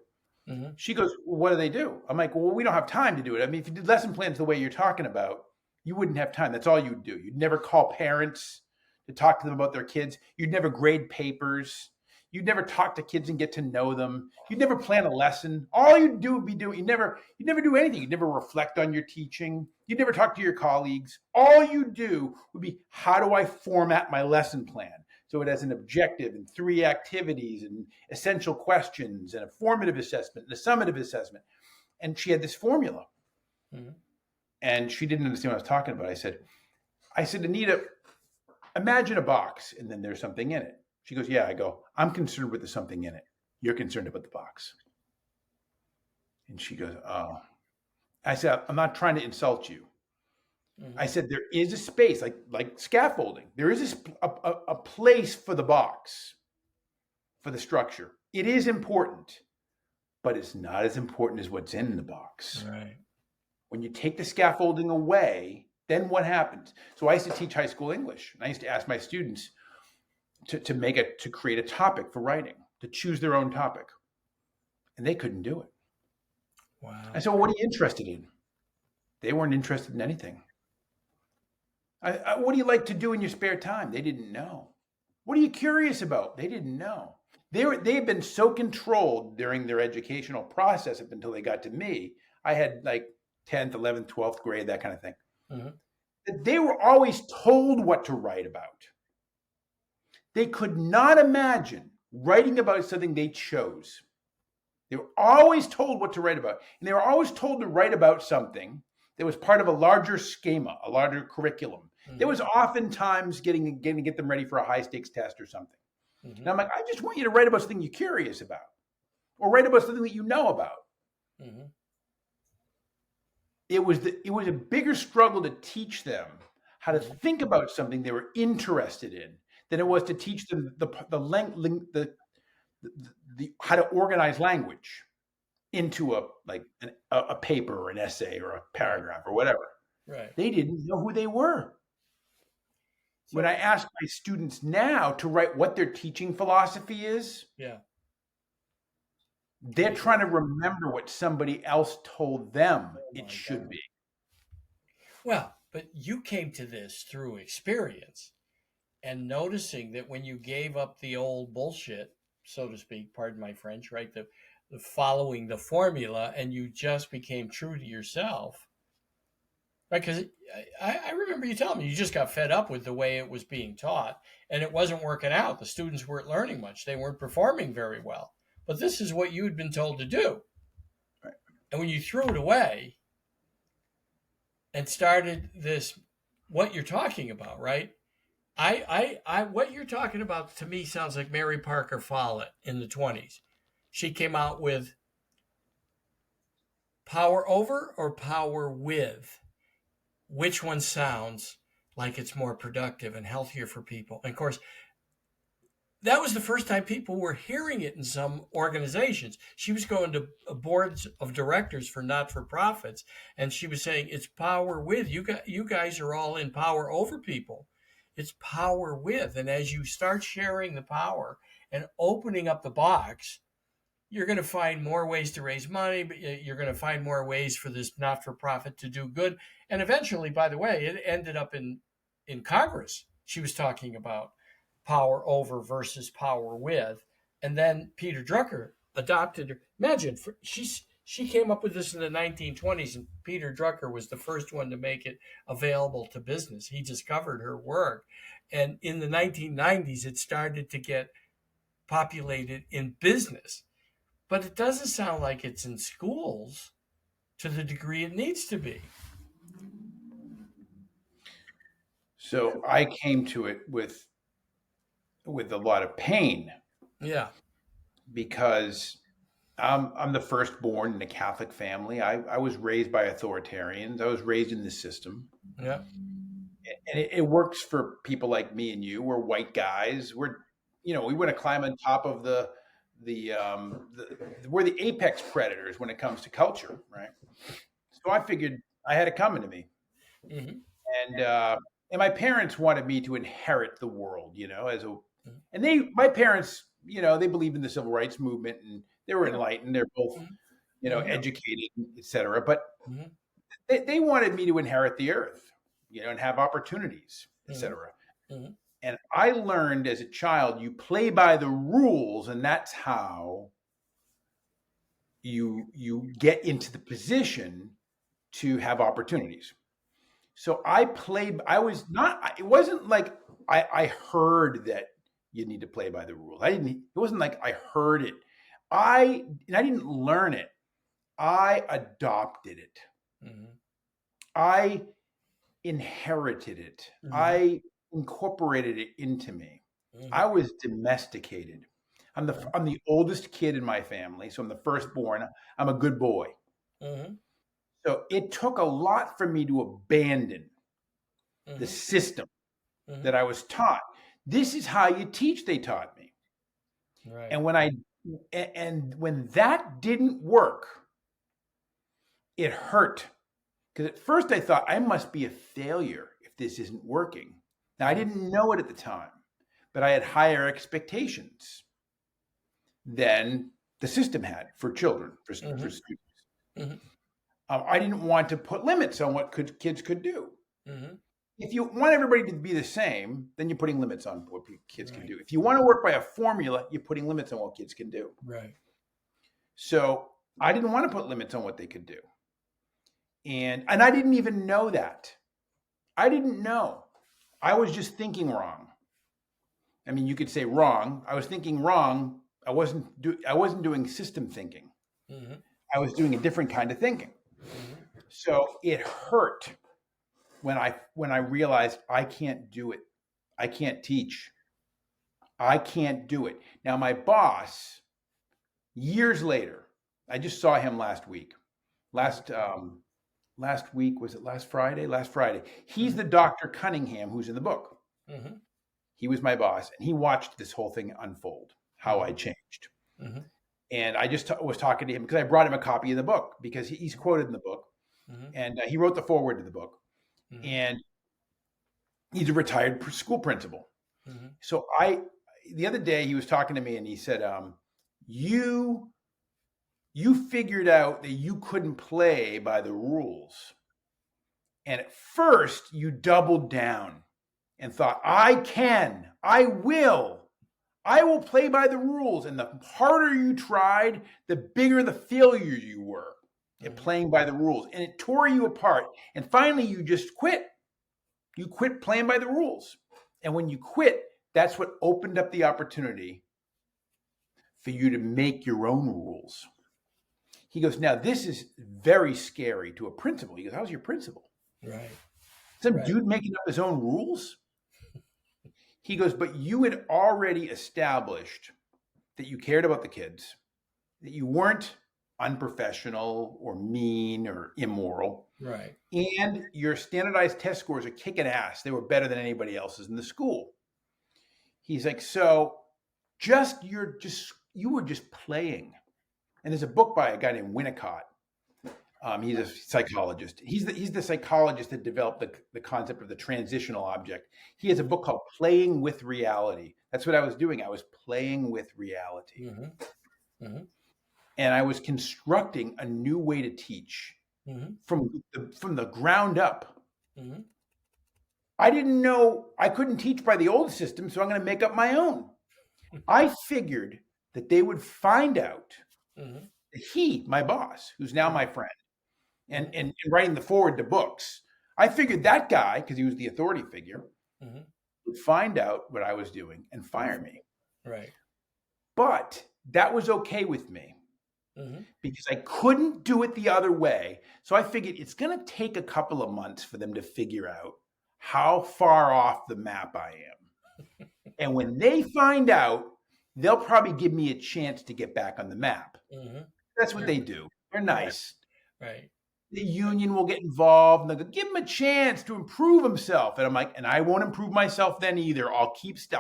Mm-hmm. She goes, well, what do they do? I'm like, well, we don't have time to do it. I mean, if you did lesson plans the way you're talking about, you wouldn't have time. That's all you'd do. You'd never call parents to talk to them about their kids. You'd never grade papers. You'd never talk to kids and get to know them. You'd never plan a lesson. All you'd do would be doing, you'd never do anything. You'd never reflect on your teaching. You'd never talk to your colleagues. All you do would be, how do I format my lesson plan? So it has an objective and 3 activities and essential questions and a formative assessment and a summative assessment. And she had this formula. Mm-hmm. And she didn't understand what I was talking about. I said, Anita, imagine a box and then there's something in it. She goes, yeah. I go, I'm concerned with the something in it. You're concerned about the box. And she goes, oh. I said, I'm not trying to insult you. Mm-hmm. I said, there is a space, like scaffolding. There is a place for the box, for the structure. It is important, but it's not as important as what's in the box. Right. When you take the scaffolding away, then what happens? So I used to teach high school English, and I used to ask my students to create a topic for writing, to choose their own topic, and they couldn't do it. Wow. I said, well, what are you interested in? They weren't interested in anything. What do you like to do in your spare time? They didn't know. What are you curious about? They didn't know. They've been so controlled during their educational process up until they got to me. I had like 10th, 11th, 12th grade, that kind of thing. Mm-hmm. They were always told what to write about. They could not imagine writing about something they chose. They were always told what to write about. And they were always told to write about something that was part of a larger schema, a larger curriculum. Mm-hmm. There was oftentimes getting to get them ready for a high stakes test or something. Mm-hmm. And I'm like, I just want you to write about something you're curious about, or write about something that you know about. Mm-hmm. It was a bigger struggle to teach them how to think about something they were interested in than it was to teach them the how to organize language into a paper or an essay or a paragraph or whatever. Right. They didn't know who they were. So, when I ask my students now to write what their teaching philosophy is, they're trying to remember what somebody else told them it should be. Well, but you came to this through experience and noticing that when you gave up the old bullshit, so to speak, pardon my French, right? The following the formula, and you just became true to yourself, right? Because I remember you telling me you just got fed up with the way it was being taught, and it wasn't working out. The students weren't learning much. They weren't performing very well. But this is what you had been told to do. Right. And when you threw it away and started this, what you're talking about, right? What you're talking about to me sounds like Mary Parker Follett in the 20s. She came out with power over or power with. Which one sounds like it's more productive and healthier for people. And of course, that was the first time people were hearing it in some organizations. She was going to boards of directors for not-for-profits, and she was saying it's power with. You guys are all in power over people. It's power with. And as you start sharing the power and opening up the box, you're going to find more ways to raise money, but you're going to find more ways for this not-for-profit to do good. And eventually, by the way, it ended up in Congress. She was talking about power over versus power with. And then Peter Drucker adopted her. Imagine, she came up with this in the 1920s, and Peter Drucker was the first one to make it available to business. He discovered her work. And in the 1990s, it started to get populated in business. But it doesn't sound like it's in schools to the degree it needs to be. So I came to it with a lot of pain. Yeah. Because I'm the firstborn in a Catholic family. I was raised by authoritarians. I was raised in this system. Yeah. And it works for people like me and you. We're white guys. We want to climb on top of we're the apex predators when it comes to culture, right? So I figured I had it coming to me. Mm-hmm. And my parents wanted me to inherit the world, my parents, they believed in the civil rights movement and they were enlightened. They're both, educated, etc. But they wanted me to inherit the earth, and have opportunities, etc. Mm-hmm. And I learned as a child, you play by the rules, and that's how you get into the position to have opportunities. So it wasn't like I heard that you need to play by the rules. It wasn't like I heard it. I didn't learn it. I adopted it. Mm-hmm. I inherited it. Mm-hmm. I incorporated it into me. Mm-hmm. I was domesticated. I'm the oldest kid in my family, so I'm the firstborn. I'm a good boy. Mm-hmm. So it took a lot for me to abandon the system that I was taught. This is how you teach, they taught me. Right. And when that didn't work, it hurt. Because at first I thought I must be a failure if this isn't working. Now I didn't know it at the time, but I had higher expectations than the system had for children, for students. Mm-hmm. I didn't want to put limits on what kids could do. Mm-hmm. If you want everybody to be the same, then you're putting limits on what kids can do. If you want to work by a formula, you're putting limits on what kids can do. Right. So I didn't want to put limits on what they could do. And I didn't even know that. I didn't know. I was just thinking wrong. I mean, you could say wrong. I was thinking wrong. I wasn't doing system thinking. Mm-hmm. I was doing a different kind of thinking. Mm-hmm. So it hurt when I realized I can't do it. I can't teach. I can't do it. Now my boss, years later, I just saw him last week. Last week, was it last Friday? Last Friday. He's the Dr. Cunningham who's in the book. Mm-hmm. He was my boss, and he watched this whole thing unfold, how I changed. Mm-hmm. And I just was talking to him because I brought him a copy of the book because he's quoted in the book. Mm-hmm. And he wrote the foreword to the book. Mm-hmm. And he's a retired school principal. Mm-hmm. So the other day he was talking to me and he said, you figured out that you couldn't play by the rules. And at first you doubled down and thought, I will play by the rules. And the harder you tried, the bigger the failure you were at playing by the rules. And it tore you apart. And finally you just quit. You quit playing by the rules. And when you quit, that's what opened up the opportunity for you to make your own rules. He goes, now this is very scary to a principal. He goes, how's your principal? Right. Some dude making up his own rules? He goes, but you had already established that you cared about the kids, that you weren't unprofessional or mean or immoral. Right. And your standardized test scores are kicking ass. They were better than anybody else's in the school. He's like, so you were just playing. And there's a book by a guy named Winnicott. He's a psychologist. He's the psychologist that developed the concept of the transitional object. He has a book called Playing with Reality. That's what I was doing. I was playing with reality. Mm-hmm. Mm-hmm. And I was constructing a new way to teach from the ground up. Mm-hmm. I didn't know I couldn't teach by the old system, so I'm going to make up my own. I figured that they would find out Mm-hmm. that my boss, who's now my friend, and writing the forward to books, I figured that guy, because he was the authority figure, would find out what I was doing and fire me. Right. But that was okay with me because I couldn't do it the other way. So I figured it's going to take a couple of months for them to figure out how far off the map I am. And when they find out, they'll probably give me a chance to get back on the map. That's what they do. They're nice. Right. The union will get involved and they'll go, give him a chance to improve himself. And I'm like, and I won't improve myself then either. I'll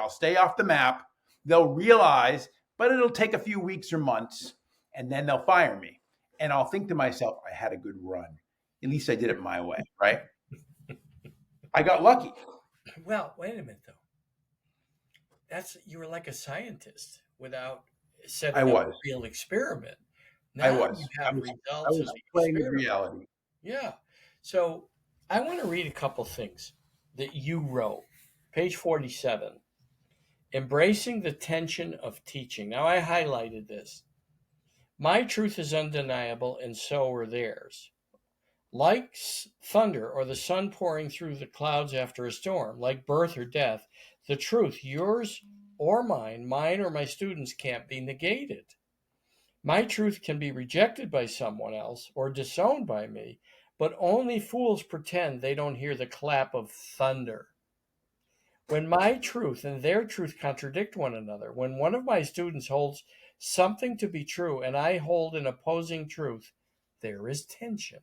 stay off the map. They'll realize, but it'll take a few weeks or months, and then they'll fire me. And I'll think to myself, I had a good run. At least I did it my way, right? I got lucky. Well, wait a minute though. You were like a scientist without setting up a real experiment. Now I was. You have I results was of the playing with experiment. reality. Yeah. So I want to read a couple things that you wrote. Page 47. Embracing the tension of teaching. Now I highlighted this. My truth is undeniable, and so are theirs. Like thunder or the sun pouring through the clouds after a storm, like birth or death, the truth, yours or mine or my students, can't be negated. My truth can be rejected by someone else or disowned by me, but only fools pretend they don't hear the clap of thunder. When my truth and their truth contradict one another, when one of my students holds something to be true and I hold an opposing truth, there is tension.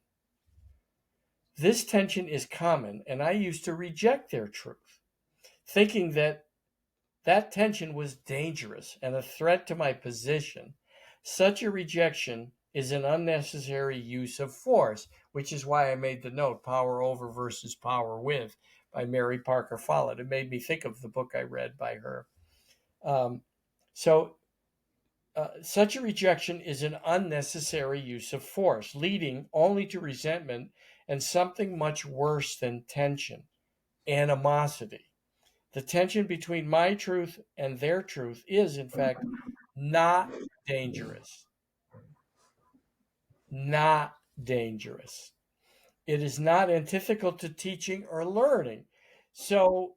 This tension is common, and I used to reject their truth, thinking that tension was dangerous and a threat to my position. Such a rejection is an unnecessary use of force, which is why I made the note, Power Over versus Power With by Mary Parker Follett. It made me think of the book I read by her. Such a rejection is an unnecessary use of force, leading only to resentment and something much worse than tension, animosity. The tension between my truth and their truth is, in fact, not dangerous. Not dangerous. It is not antithetical to teaching or learning. So,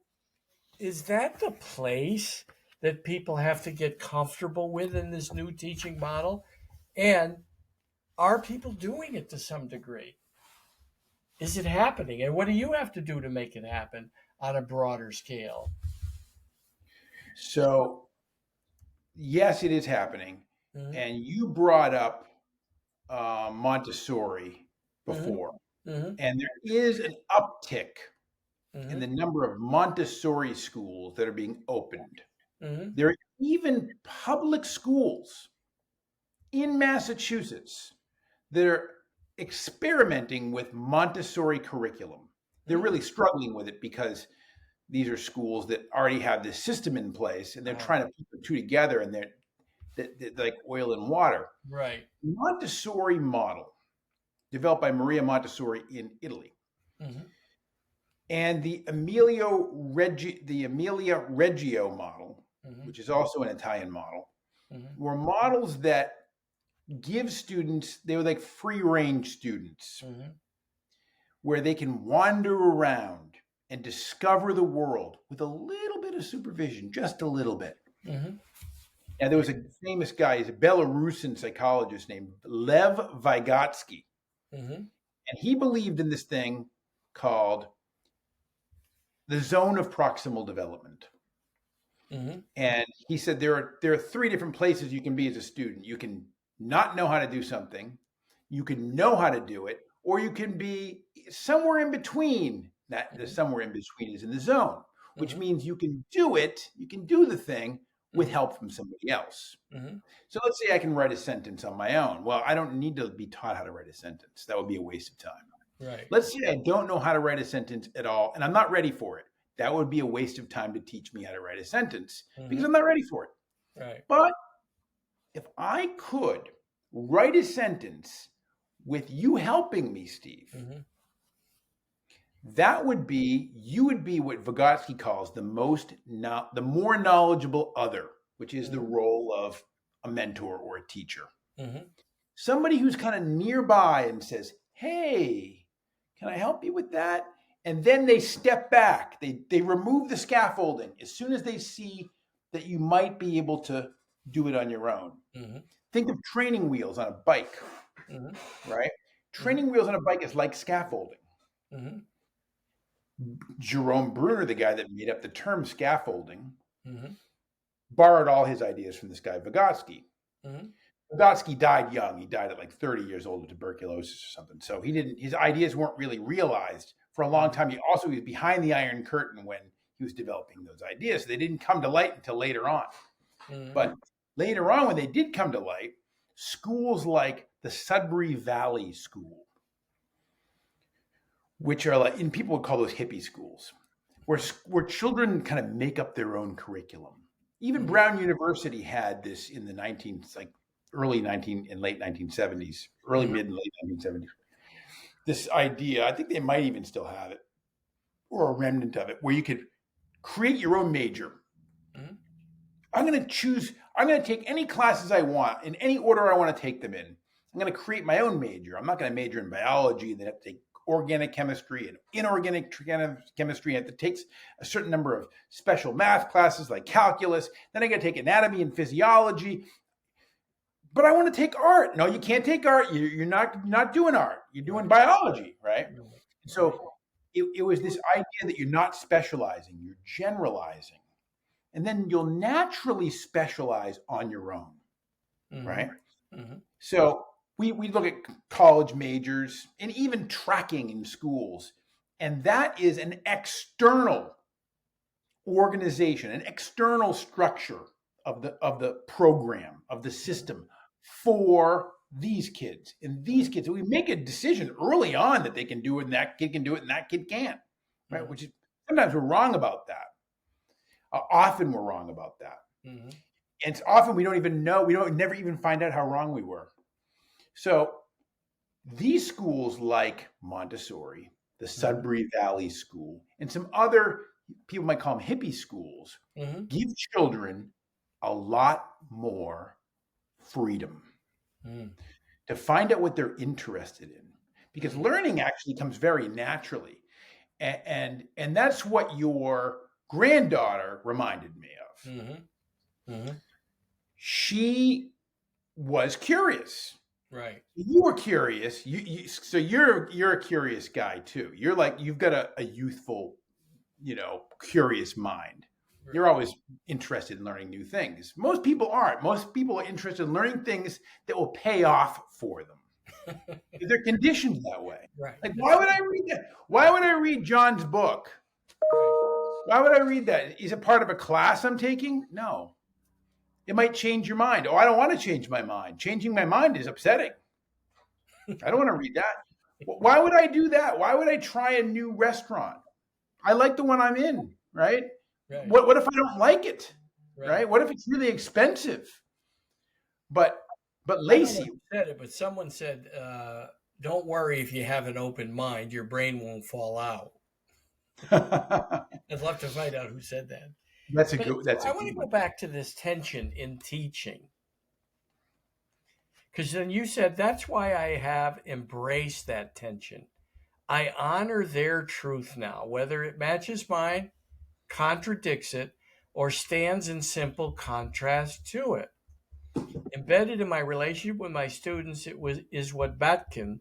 is that the place that people have to get comfortable with in this new teaching model? And are people doing it to some degree? Is it happening? And what do you have to do to make it happen on a broader scale? So, yes, it is happening. And you brought up Montessori before. And there is an uptick in the number of Montessori schools that are being opened. There are even public schools in Massachusetts that are experimenting with Montessori curriculum. They're really struggling with it because these are schools that already have this system in place, and they're trying to put the two together, and they're like oil and water. Right. Montessori model developed by Maria Montessori in Italy. And the Amelia Reggio model, which is also an Italian model, were models that give students, they were like free range students, where they can wander around and discover the world with a little bit of supervision, just a little bit. And there was a famous guy, he's a Belarusian psychologist named Lev Vygotsky. And he believed in this thing called the zone of proximal development. And he said there are three different places you can be as a student. You can not know how to do something, you can know how to do it, or you can be somewhere in between. That the somewhere in between is in the zone, which Mhm. means you can do it, you can do the thing with Mhm. help from somebody else. Mhm. So let's say I can write a sentence on my own. Well, I don't need to be taught how to write a sentence. That would be a waste of time. Right. Let's say I don't know how to write a sentence at all, and I'm not ready for it. That would be a waste of time to teach me how to write a sentence because Mhm. I'm not ready for it. Right. But if I could write a sentence with you helping me, Steve, Mhm. that would be you would be what Vygotsky calls the more knowledgeable other, which is the Mhm. role of a mentor or a teacher. Mhm. Somebody who's kind of nearby and says, "Hey, can I help you with that?" And then they step back. They remove the scaffolding as soon as they see that you might be able to do it on your own. Mhm. Think of training wheels on a bike, Mhm. right? Mhm. Training wheels on a bike is like scaffolding. Mhm. Jerome Bruner, the guy that made up the term scaffolding, Mhm. borrowed all his ideas from this guy Vygotsky. Mhm. Vygotsky died young. He died at like 30 years old of tuberculosis or something. So his ideas weren't really realized for a long time. He was behind the Iron Curtain when he was developing those ideas. So they didn't come to light until later on. Mhm. But later on, when they did come to light, schools like the Sudbury Valley School, which are like, and people would call those hippie schools, where children kind of make up their own curriculum. Even Mhm. Brown University had this in the 19 like early 19 and late 1970s, early Mhm. mid and late 1970s. This idea, I think they might even still have it, or a remnant of it, where you could create your own major. Mhm. I'm going to take any classes I want in any order I want to take them in. I'm going to create my own major. I'm not going to major in biology and then have to take organic chemistry and inorganic chemistry. And it takes a certain number of special math classes like calculus. Then I got to take anatomy and physiology. But I want to take art. No, you can't take art. You're not doing art. You're doing Right. biology, right? Right. Right. So it was this idea that you're not specializing, you're generalizing. And then you'll naturally specialize on your own, right? Mhm. Mhm. So we look at college majors and even tracking in schools, and that is an external organization, an external structure of the program of the system for these kids. And these kids, we make a decision early on that they can do it, and that kid can do it, and that kid can't, right? Mhm. Which is sometimes we're wrong about that. Often we're wrong about that. Mhm. And it's often we don't even know, we don't never even find out how wrong we were. So these schools like Montessori, the Mhm. Sudbury Valley School, and some other people might call them hippie schools, Mhm. give children a lot more freedom Mhm. to find out what they're interested in. Because Mhm. learning actually comes very naturally. And that's what your granddaughter reminded me of. Mhm. Mhm. She was curious. Right. You were curious. So you're a curious guy too. You're like you've got a youthful, curious mind. Right. You're always interested in learning new things. Most people aren't. Most people are interested in learning things that will pay off for them. They're conditioned that way. Right. Like, why That's would I read that? Why would I read John's book? right. Why would I read that? Is it part of a class I'm taking? No. It might change your mind. Oh, I don't want to change my mind. Changing my mind is upsetting. I don't want to read that. Why would I do that? Why would I try a new restaurant? I like the one I'm in, right? Right. What if I don't like it? Right. Right? What if it's really expensive? But I don't know Lacey, who said it, but someone said, "Don't worry if you have an open mind; your brain won't fall out." I'd love to find out who said that. But that's a I want good to go one. back to this tension in teaching, because then you said that's why I have embraced that tension. I honor their truth now, whether it matches mine, contradicts it, or stands in simple contrast to it. Embedded in my relationship with my students, is what Batkin,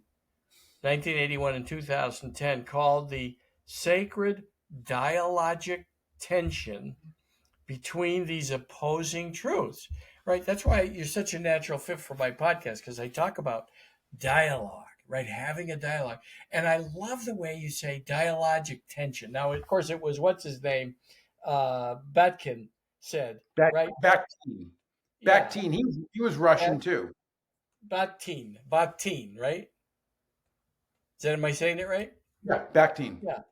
1981 and 2010, called the sacred dialogic tension between these opposing truths. Right. That's why you're such a natural fit for my podcast, because I talk about dialogue, right? Having a dialogue. And I love the way you say dialogic tension. Now, of course, it was what's his name? Batkin said, right? Bakhtin. Yeah. Bakhtin. He was Russian too. Bakhtin, right? Am I saying it right? Yeah, Bakhtin. Yeah.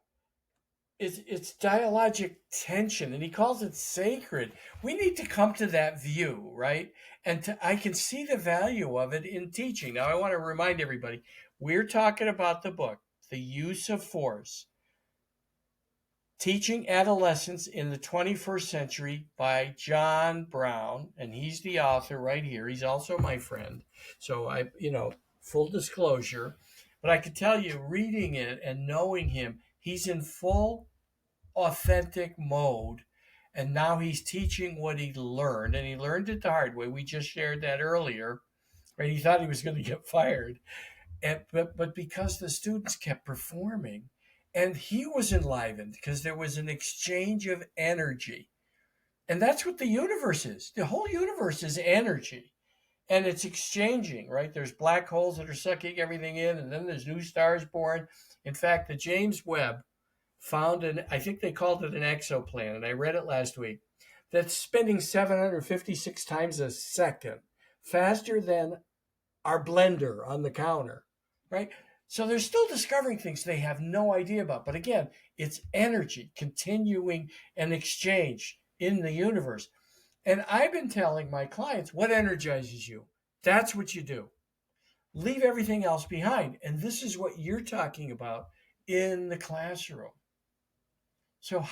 It's dialogic tension, and he calls it sacred. We need to come to that view, right? I can see the value of it in teaching. Now, I want to remind everybody, we're talking about the book, The Use of Force, Teaching Adolescence in the 21st Century by John Brown, and he's the author right here. He's also my friend. So full disclosure, but I can tell you, reading it and knowing him, he's in full authentic mode, and now he's teaching what he learned, and he learned it the hard way. We just shared that earlier, right? He thought he was going to get fired, but because the students kept performing, and he was enlivened because there was an exchange of energy, and that's what the universe is. The whole universe is energy, and it's exchanging, right? There's black holes that are sucking everything in, and then there's new stars born. In fact, the James Webb found I think they called it an exoplanet. I read it last week, that's spinning 756 times a second, faster than our blender on the counter, right? So they're still discovering things they have no idea about. But again, it's energy continuing an exchange in the universe. And I've been telling my clients, what energizes you? That's what you do. Leave everything else behind. And this is what you're talking about in the classroom. So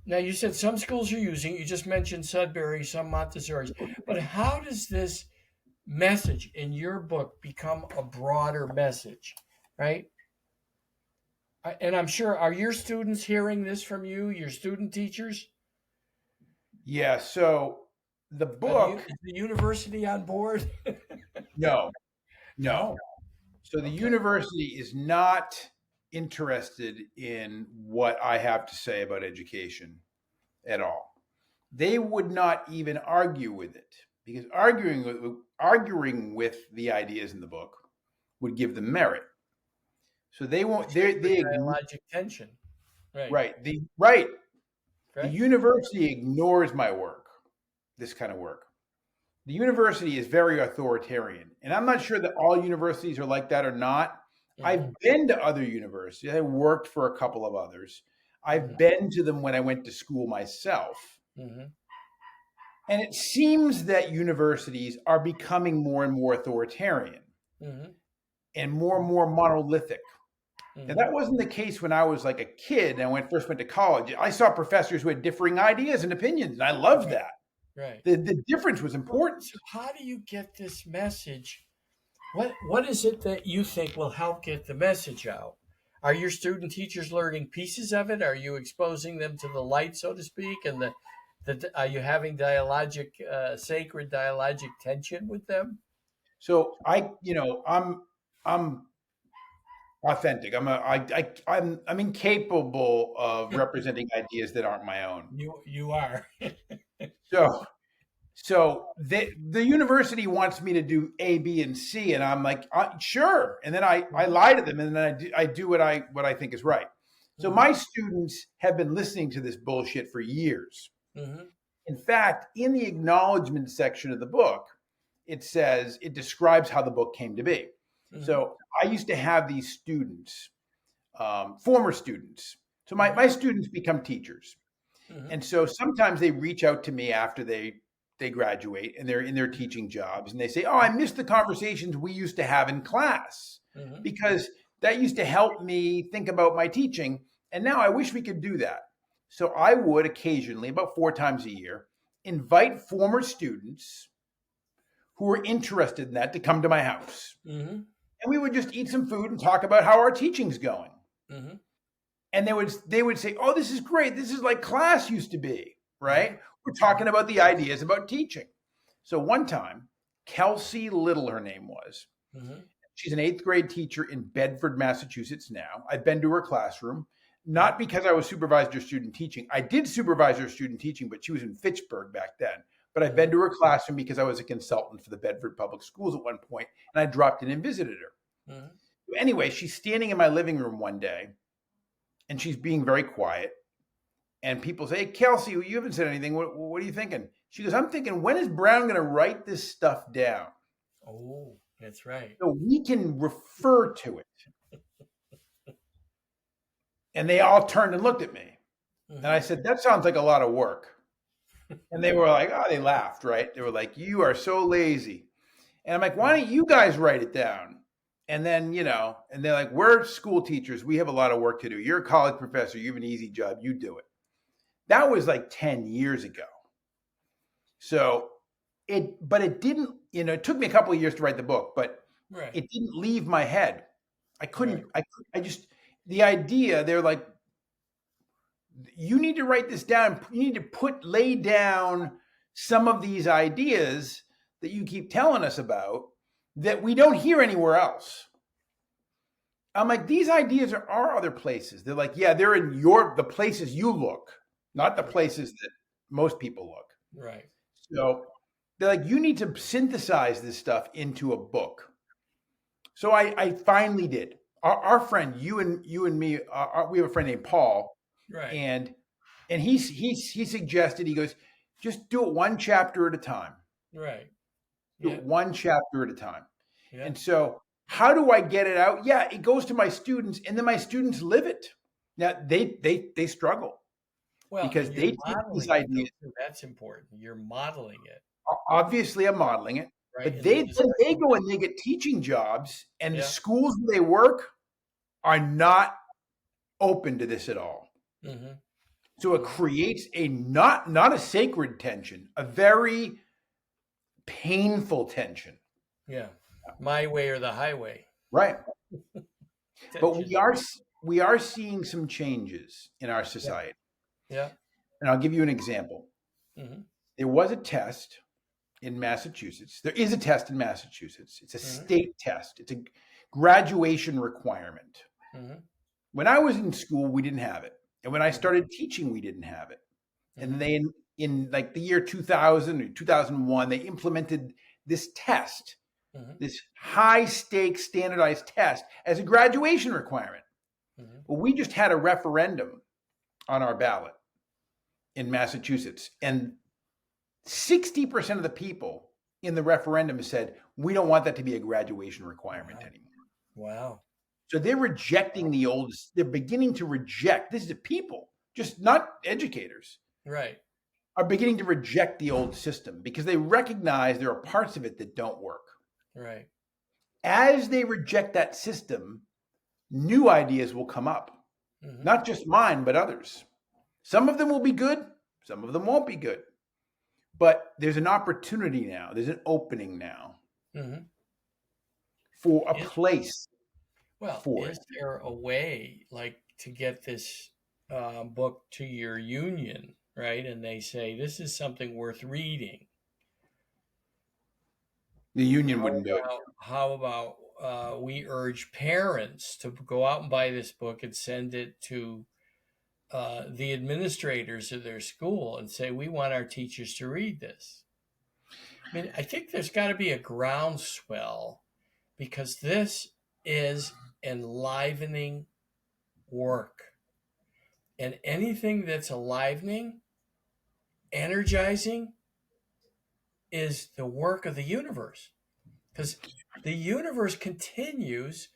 now you said some schools are using, you just mentioned Sudbury, some Montessori's, but how does this message in your book become a broader message, right? And I'm sure, are your students hearing this from you, your student teachers? Yeah. So the book. Is the university on board? No. No. So the Okay. university is not interested in what I have to say about education at all. They would not even argue with it, because arguing with the ideas in the book would give them merit. So they won't. They Dialogic tension. Right. right. The Okay. university ignores my work. This kind of work. The university is very authoritarian, and I'm not sure that all universities are like that or not. Mhm. I've been to other universities. I worked for a couple of others. I've Mhm. been to them when I went to school myself. Mhm. And it seems that universities are becoming more and more authoritarian Mhm. and more monolithic. And Mhm. that wasn't the case when I was like a kid and when I first went to college. I saw professors who had differing ideas and opinions, and I loved that. Right. The difference was important. So how do you get this message? What is it that you think will help get the message out? Are your student teachers learning pieces of it? Are you exposing them to the light, so to speak? And are you having sacred dialogic tension with them? So I'm authentic. I'm incapable of representing ideas that aren't my own. You are. So the university wants me to do A, B, and C, and I'm like, sure. And then I lie to them, and then I do what I think is right. So my students have been listening to this bullshit for years. Mm-hmm. In fact, in the acknowledgement section of the book, it describes how the book came to be. Mm-hmm. So I used to have these students, former students. So my students become teachers. Mm-hmm. And so sometimes they reach out to me after they graduate and they're in their teaching jobs, and they say, "Oh, I miss the conversations we used to have in class, Mm-hmm. because that used to help me think about my teaching, and now I wish we could do that." So I would occasionally, about 4 times a year, invite former students who were interested in that to come to my house. Mm-hmm. And we would just eat some food and talk about how our teaching's going. Mm-hmm. And they would say, "Oh, this is great. This is like class used to be," right? We're talking about the ideas about teaching. So one time, Kelsey Little, her name was. Mm-hmm. She's an 8th grade teacher in Bedford, Massachusetts now. I've been to her classroom, not because I was supervised her student teaching. I did supervise her student teaching, but she was in Fitchburg back then. but I've been to her classroom because I was a consultant for the Bedford Public Schools at one point, and I dropped in and visited her. Mhm. Anyway, she's standing in my living room one day, and she's being very quiet. And people say, "Hey, Kelsey, you haven't said anything. What are you thinking?" She goes, "I'm thinking, when is Brown going to write this stuff down Oh, that's right. so we can refer to it?" And they all turned and looked at me. And I Mhm. said, "That sounds like a lot of work." And they were like, "Oh," they laughed, right? They were like, "You are so lazy." And I'm like, "Why don't you guys write it down?" And then, and they're like, "We're school teachers. We have a lot of work to do. You're a college professor. You have an easy job. You do it." That was like 10 years ago. So but it didn't, it took me a couple of years to write the book, but Right. it didn't leave my head. I Right. couldn't, I just, the idea, they're like, "You need to write this down. You need to lay down some of these ideas that you keep telling us about that we don't hear anywhere else." I'm like, "These ideas are other places." They're like, "Yeah, they're in the places you look, not the Right. places that most people look." Right. So they're like, "You need to synthesize this stuff into a book." So I finally did. Our friend, you and me, we have a friend named Paul, Right. and he suggested, he goes, "Just do it one chapter at a time. Right. Do Yeah. it one chapter at a time." Yeah. And so, how do I get it out? Yeah, it goes to my students, and then my students live it. Now they struggle Well, because and you're they take these modeling it though ideas. too. That's important. You're modeling it, Obviously, I'm modeling it, right? but And the they discussion. go and they get teaching jobs, and the Yeah. schools where they work are not open to this at all. Mm-hmm. So it Mm-hmm. creates a not a sacred tension, a very painful tension. Yeah. My way or the highway Right. But tension. we are seeing some changes in our Yeah. society. Yeah. And I'll give you an example. Mm-hmm. There was a test in Massachusetts. There is a test in Massachusetts. It's a Mm-hmm. state test. It's a graduation requirement. Mm-hmm. When I was in school, we didn't have it. And when I Mm-hmm. started teaching, we didn't have it. And Mm-hmm. they in like the year 2000 or 2001, they implemented this test, Mm-hmm. this high stakes standardized test as a graduation requirement. Mm-hmm. Well, we just had a referendum on our ballot in Massachusetts, and 60% of the people in the referendum said, "We don't want that to be a graduation requirement Wow. anymore." Wow. So they're rejecting the old, they're beginning to reject, this is the people, just not educators, Right. are beginning to reject the old system because they recognize there are parts of it that don't work. Right. As they reject that system, new ideas will come up, Mm-hmm. not just mine, but others. Some of them will be good, some of them won't be good. But there's an opportunity now, there's an opening now Mm-hmm. for a Is place well, for it. is there a way like to get this book to your union, right? And they say this is something worth reading. The union How wouldn't do it. about we urge parents to go out and buy this book and send it to the administrators of their school and say we want our teachers to read this. I mean, I think there's got to be a groundswell because this is enlivening work, and anything that's enlivening, energizing, is the work of the universe because the universe continues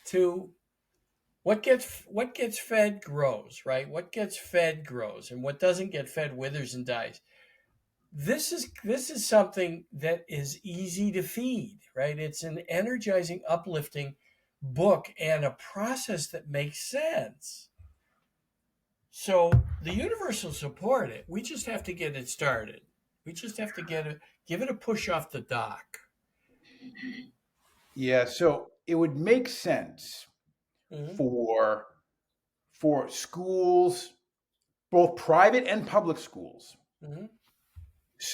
to what gets fed grows, right? What gets fed grows, and what doesn't get fed withers and dies. This is something that is easy to feed, right? It's an energizing, uplifting book and a process that makes sense. So the universe will support it. We just have to get it started. We just have to give it a push off the dock. Yeah, so it would make sense Mm-hmm. for schools, both private and public schools, Mm-hmm.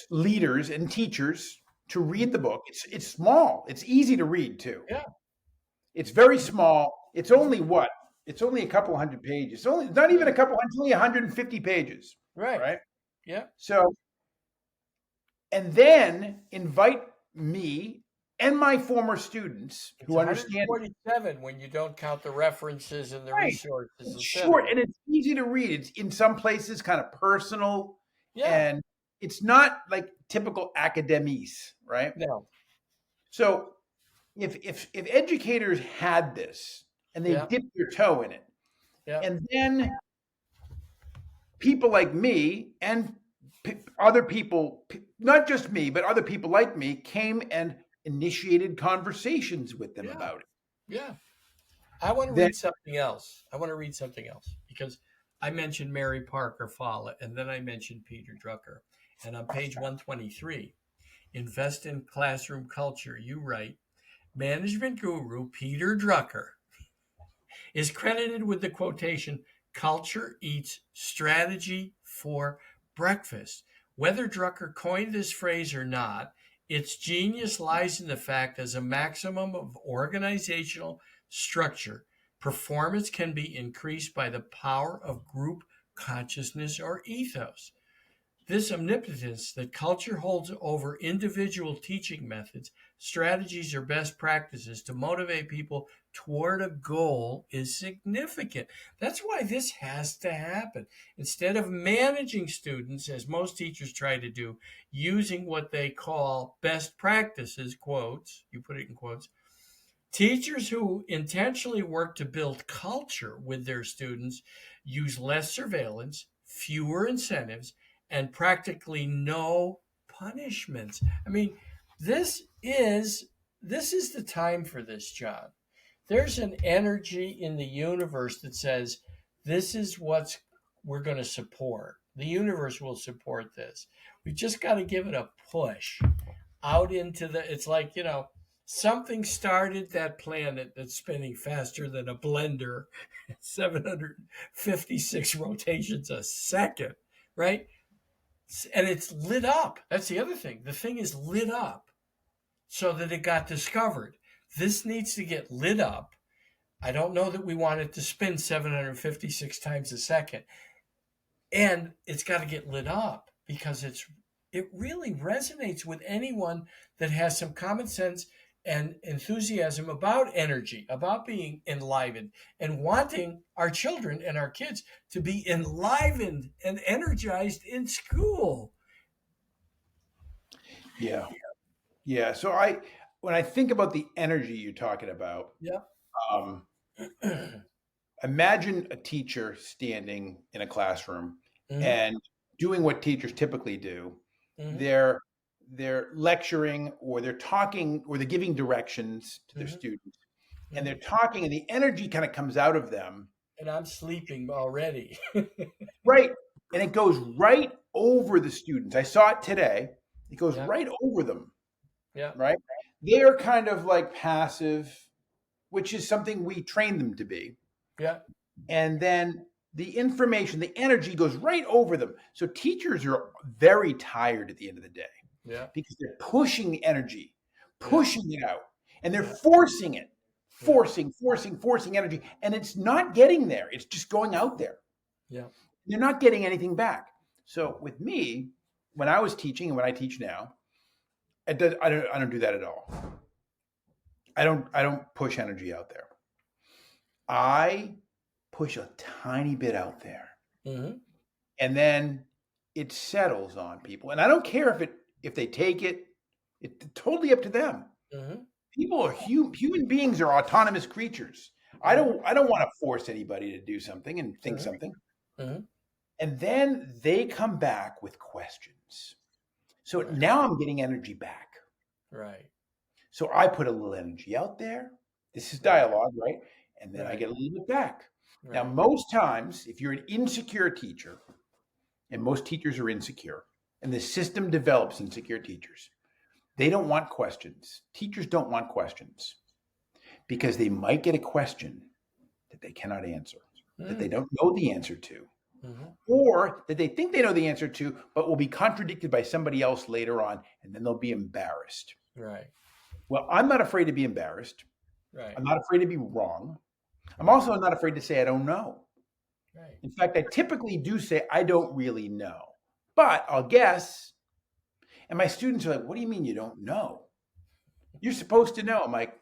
leaders and teachers to read the book. It's small. It's easy to read too. Yeah. It's very Mm-hmm. small. It's only what? It's only a couple hundred pages. It's not even a Right. couple hundred, it's only 150 pages, Right. right? Yeah. So and then invite me and my former students It's who understand. 147 when you don't count the references and the Right. resources, It's short etc. and it's easy to read. It's in some places kind of personal, Yeah. and it's not like typical academies, right? No. So if educators had this and they Yeah. dipped their toe in it, Yeah. and then people like me and other people, not just me, but other people like me, came and initiated conversations with them Yeah. about it. Yeah. I want to Then read something else. I want to read something else because I mentioned Mary Parker Follett and then I mentioned Peter Drucker. And on page 123, invest in classroom culture, you write, management guru Peter Drucker is credited with the quotation, culture eats strategy for breakfast. Whether Drucker coined this phrase or not, its genius lies in the fact as a maximum of organizational structure, performance can be increased by the power of group consciousness or ethos. This omnipotence that culture holds over individual teaching methods, strategies, or best practices to motivate people toward a goal is significant. That's why this has to happen. Instead of managing students, as most teachers try to do, using what they call best practices, quotes, you put it in quotes, teachers who intentionally work to build culture with their students use less surveillance, fewer incentives, and practically no punishments. I mean, this is this is the time for this, John. There's an energy in the universe that says this is what we're going to support. The universe will support this. We just got to give it a push out into the, it's like, something started that planet that's spinning faster than a blender, 756 rotations a second, right? And it's lit up. That's the other thing. The thing is lit up so that it got discovered. This needs to get lit up. I don't know that we want it to spin 756 times a second. And it's got to get lit up because it really resonates with anyone that has some common sense and enthusiasm about energy, about being enlivened and wanting our children and our kids to be enlivened and energized in school. yeah, yeah. So when I think about the energy you're talking about, Yep. um, imagine a teacher standing in a classroom Hmm. and doing what teachers typically do. Hmm. They're lecturing, or they're talking, or they're giving directions to their Hmm. students, and they're Hmm. talking, and the energy kind of comes out of them, And I'm sleeping already. right? And it goes right over the students. I saw it today. It goes Yeah. right over them, Yeah. right? They are kind of like passive, which is something we train them to be. Yeah. And then the information, the energy goes right over them. So teachers are very tired at the end of the day Yeah. because they're pushing the energy, Yeah. pushing it out, and they're Yeah. forcing it, Yeah. forcing energy. And it's not getting there. It's just going out there. Yeah. They're not getting anything back. So with me, when I was teaching and when I teach now, I don't do that at all. I don't push energy out there. I push a tiny bit out there, Hmm. and then it settles on people. And I don't care if they take it. It's totally up to them. Hmm. People are human beings are autonomous creatures. Hmm. I don't want to force anybody to do something and think Hmm. something. Hmm. And then they come back with questions. So Right. now I'm getting energy back. Right. So I put a little energy out there. This is Right. dialogue, right? And then I Right. get a little bit back. Now, Right. most times, if you're an insecure teacher, and most teachers are insecure, and the system develops insecure teachers, they don't want questions. Teachers don't want questions because they might get a question that they cannot answer, that they Mm. don't know the answer to, Hmm. or that they think they know the answer to, but will be contradicted by somebody else later on, and then they'll be embarrassed. Right. Well, I'm not afraid to be embarrassed. Right. I'm not afraid to be wrong. I'm also not afraid to say I don't know. Right. In fact, I typically do say I don't really know, but I'll guess. And my students are like, what do you mean you don't know? You're supposed to know. I'm like,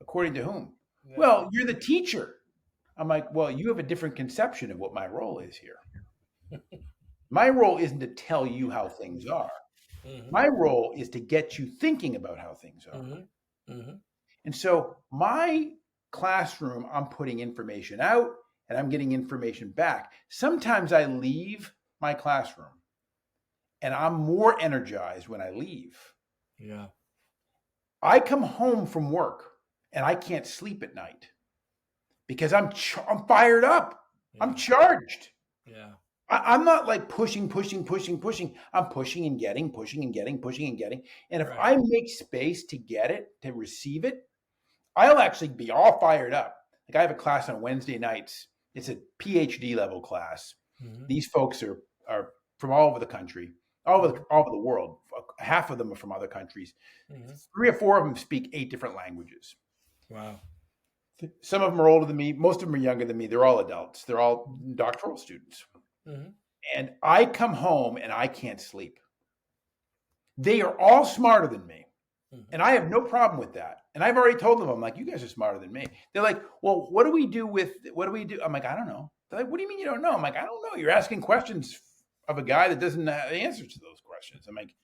according to whom? Yeah. Well, you're the teacher. I'm like, well, you have a different conception of what my role is here. My role isn't to tell you how things are. Mm-hmm. My role is to get you thinking about how things are. Mm-hmm. Mm-hmm. And so my classroom, I'm putting information out and I'm getting information back. Sometimes I leave my classroom and I'm more energized when I leave. Yeah. I come home from work and I can't sleep at night because I'm fired up. I'm Yeah. charged. Yeah. I'm not like pushing, pushing, pushing, pushing. I'm pushing and getting, pushing and getting, pushing and getting. And if Right. I make space to get it, to receive it, I'll actually be all fired up. Like I have a class on Wednesday nights. It's a PhD level class. Mm-hmm. These folks are from all over the country, Mm-hmm. all over the world. Half of them are from other countries. Mm-hmm. 3 or 4 of them speak 8 different languages. Wow. Some of them are older than me. Most of them are younger than me. They're all adults. They're all doctoral students. Mm-hmm. And I come home and I can't sleep. They are all smarter than me. Mm-hmm. And I have no problem with that. And I've already told them, I'm like, you guys are smarter than me. They're like, well, what do we do? I'm like, I don't know. They're like, what do you mean you don't know? I'm like, I don't know. You're asking questions of a guy that doesn't have the answers to those questions. I'm like,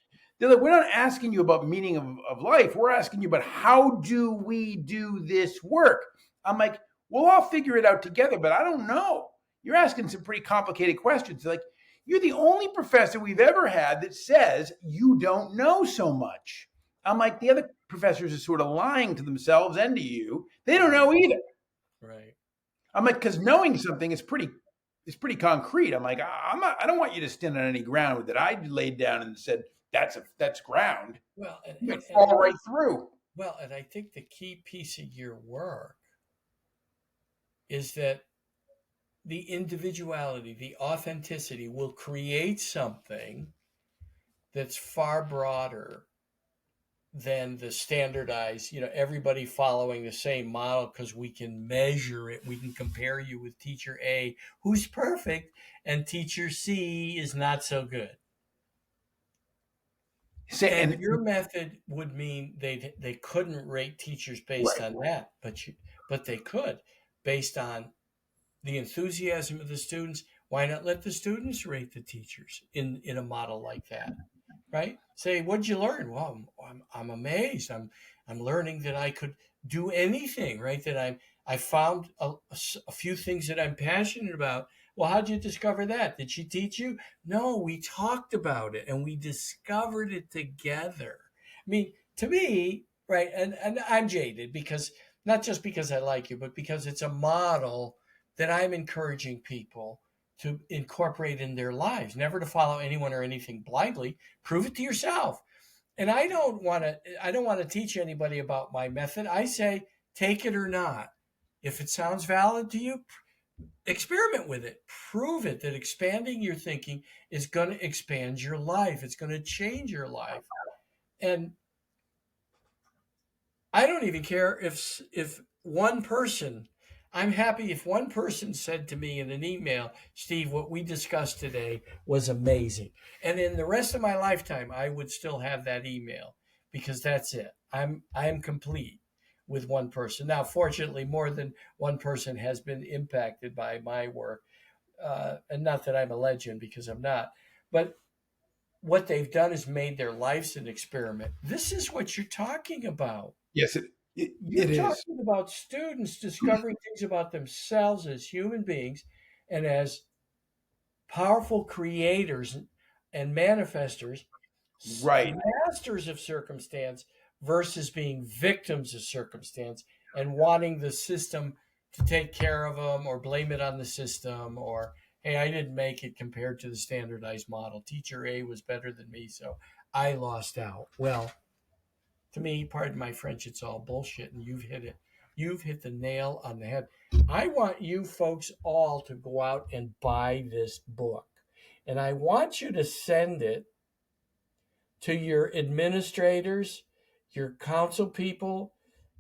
they're like, we're not asking you about meaning of life. We're asking you about how do we do this work? I'm like, we'll all figure it out together, but I don't know. You're asking some pretty complicated questions. They're like, you're the only professor we've ever had that says you don't know so much. I'm like, the other professors are sort of lying to themselves and to you. They don't know either. Right. I'm like, because knowing something is pretty concrete. I'm like, I don't want you to stand on any ground that I laid down and said that's ground. Well, and, You and, could and fall right through. well, and I think the key piece of your work is that the individuality, the authenticity will create something that's far broader than the standardized, everybody following the same model because we can measure it. We can compare you with teacher A, who's perfect, and teacher C is not so good. And And your method would mean they couldn't rate teachers based right, on that, but they could based on the enthusiasm of the students. Why not let the students rate the teachers in a model like that? Right? Say, what'd you learn? Well, I'm amazed. I'm learning that I could do anything. Right? That I found a few things that I'm passionate about. Well, how'd you discover that? Did she teach you? No, we talked about it and we discovered it together. I mean, to me, right? And I'm jaded because not just because I like you, but because it's a model that I'm encouraging people to incorporate in their lives, never to follow anyone or anything blindly. Prove it to yourself. And I don't want to teach anybody about my method. I say take it or not. If it sounds valid to you, experiment with it. Prove it that expanding your thinking is going to expand your life. It's going to change your life. And I don't even care if one person. I'm happy if one person said to me in an email, Steve, what we discussed today was amazing. And in the rest of my lifetime, I would still have that email because that's it. I am complete with one person. Now, fortunately, more than one person has been impacted by my work, and not that I'm a legend because I'm not, but what they've done is made their lives an experiment. This is what you're talking about. yes, it You're is. talking about students discovering things about themselves as human beings and as powerful creators and manifestors, Right. masters of circumstance versus being victims of circumstance and wanting the system to take care of them or blame it on the system or, hey, I didn't make it compared to the standardized model. Teacher A was better than me, so I lost out. Well, to me, pardon my French, it's all bullshit, and you've hit it. You've hit the nail on the head. I want you folks all to go out and buy this book. And I want you to send it to your administrators, your council people,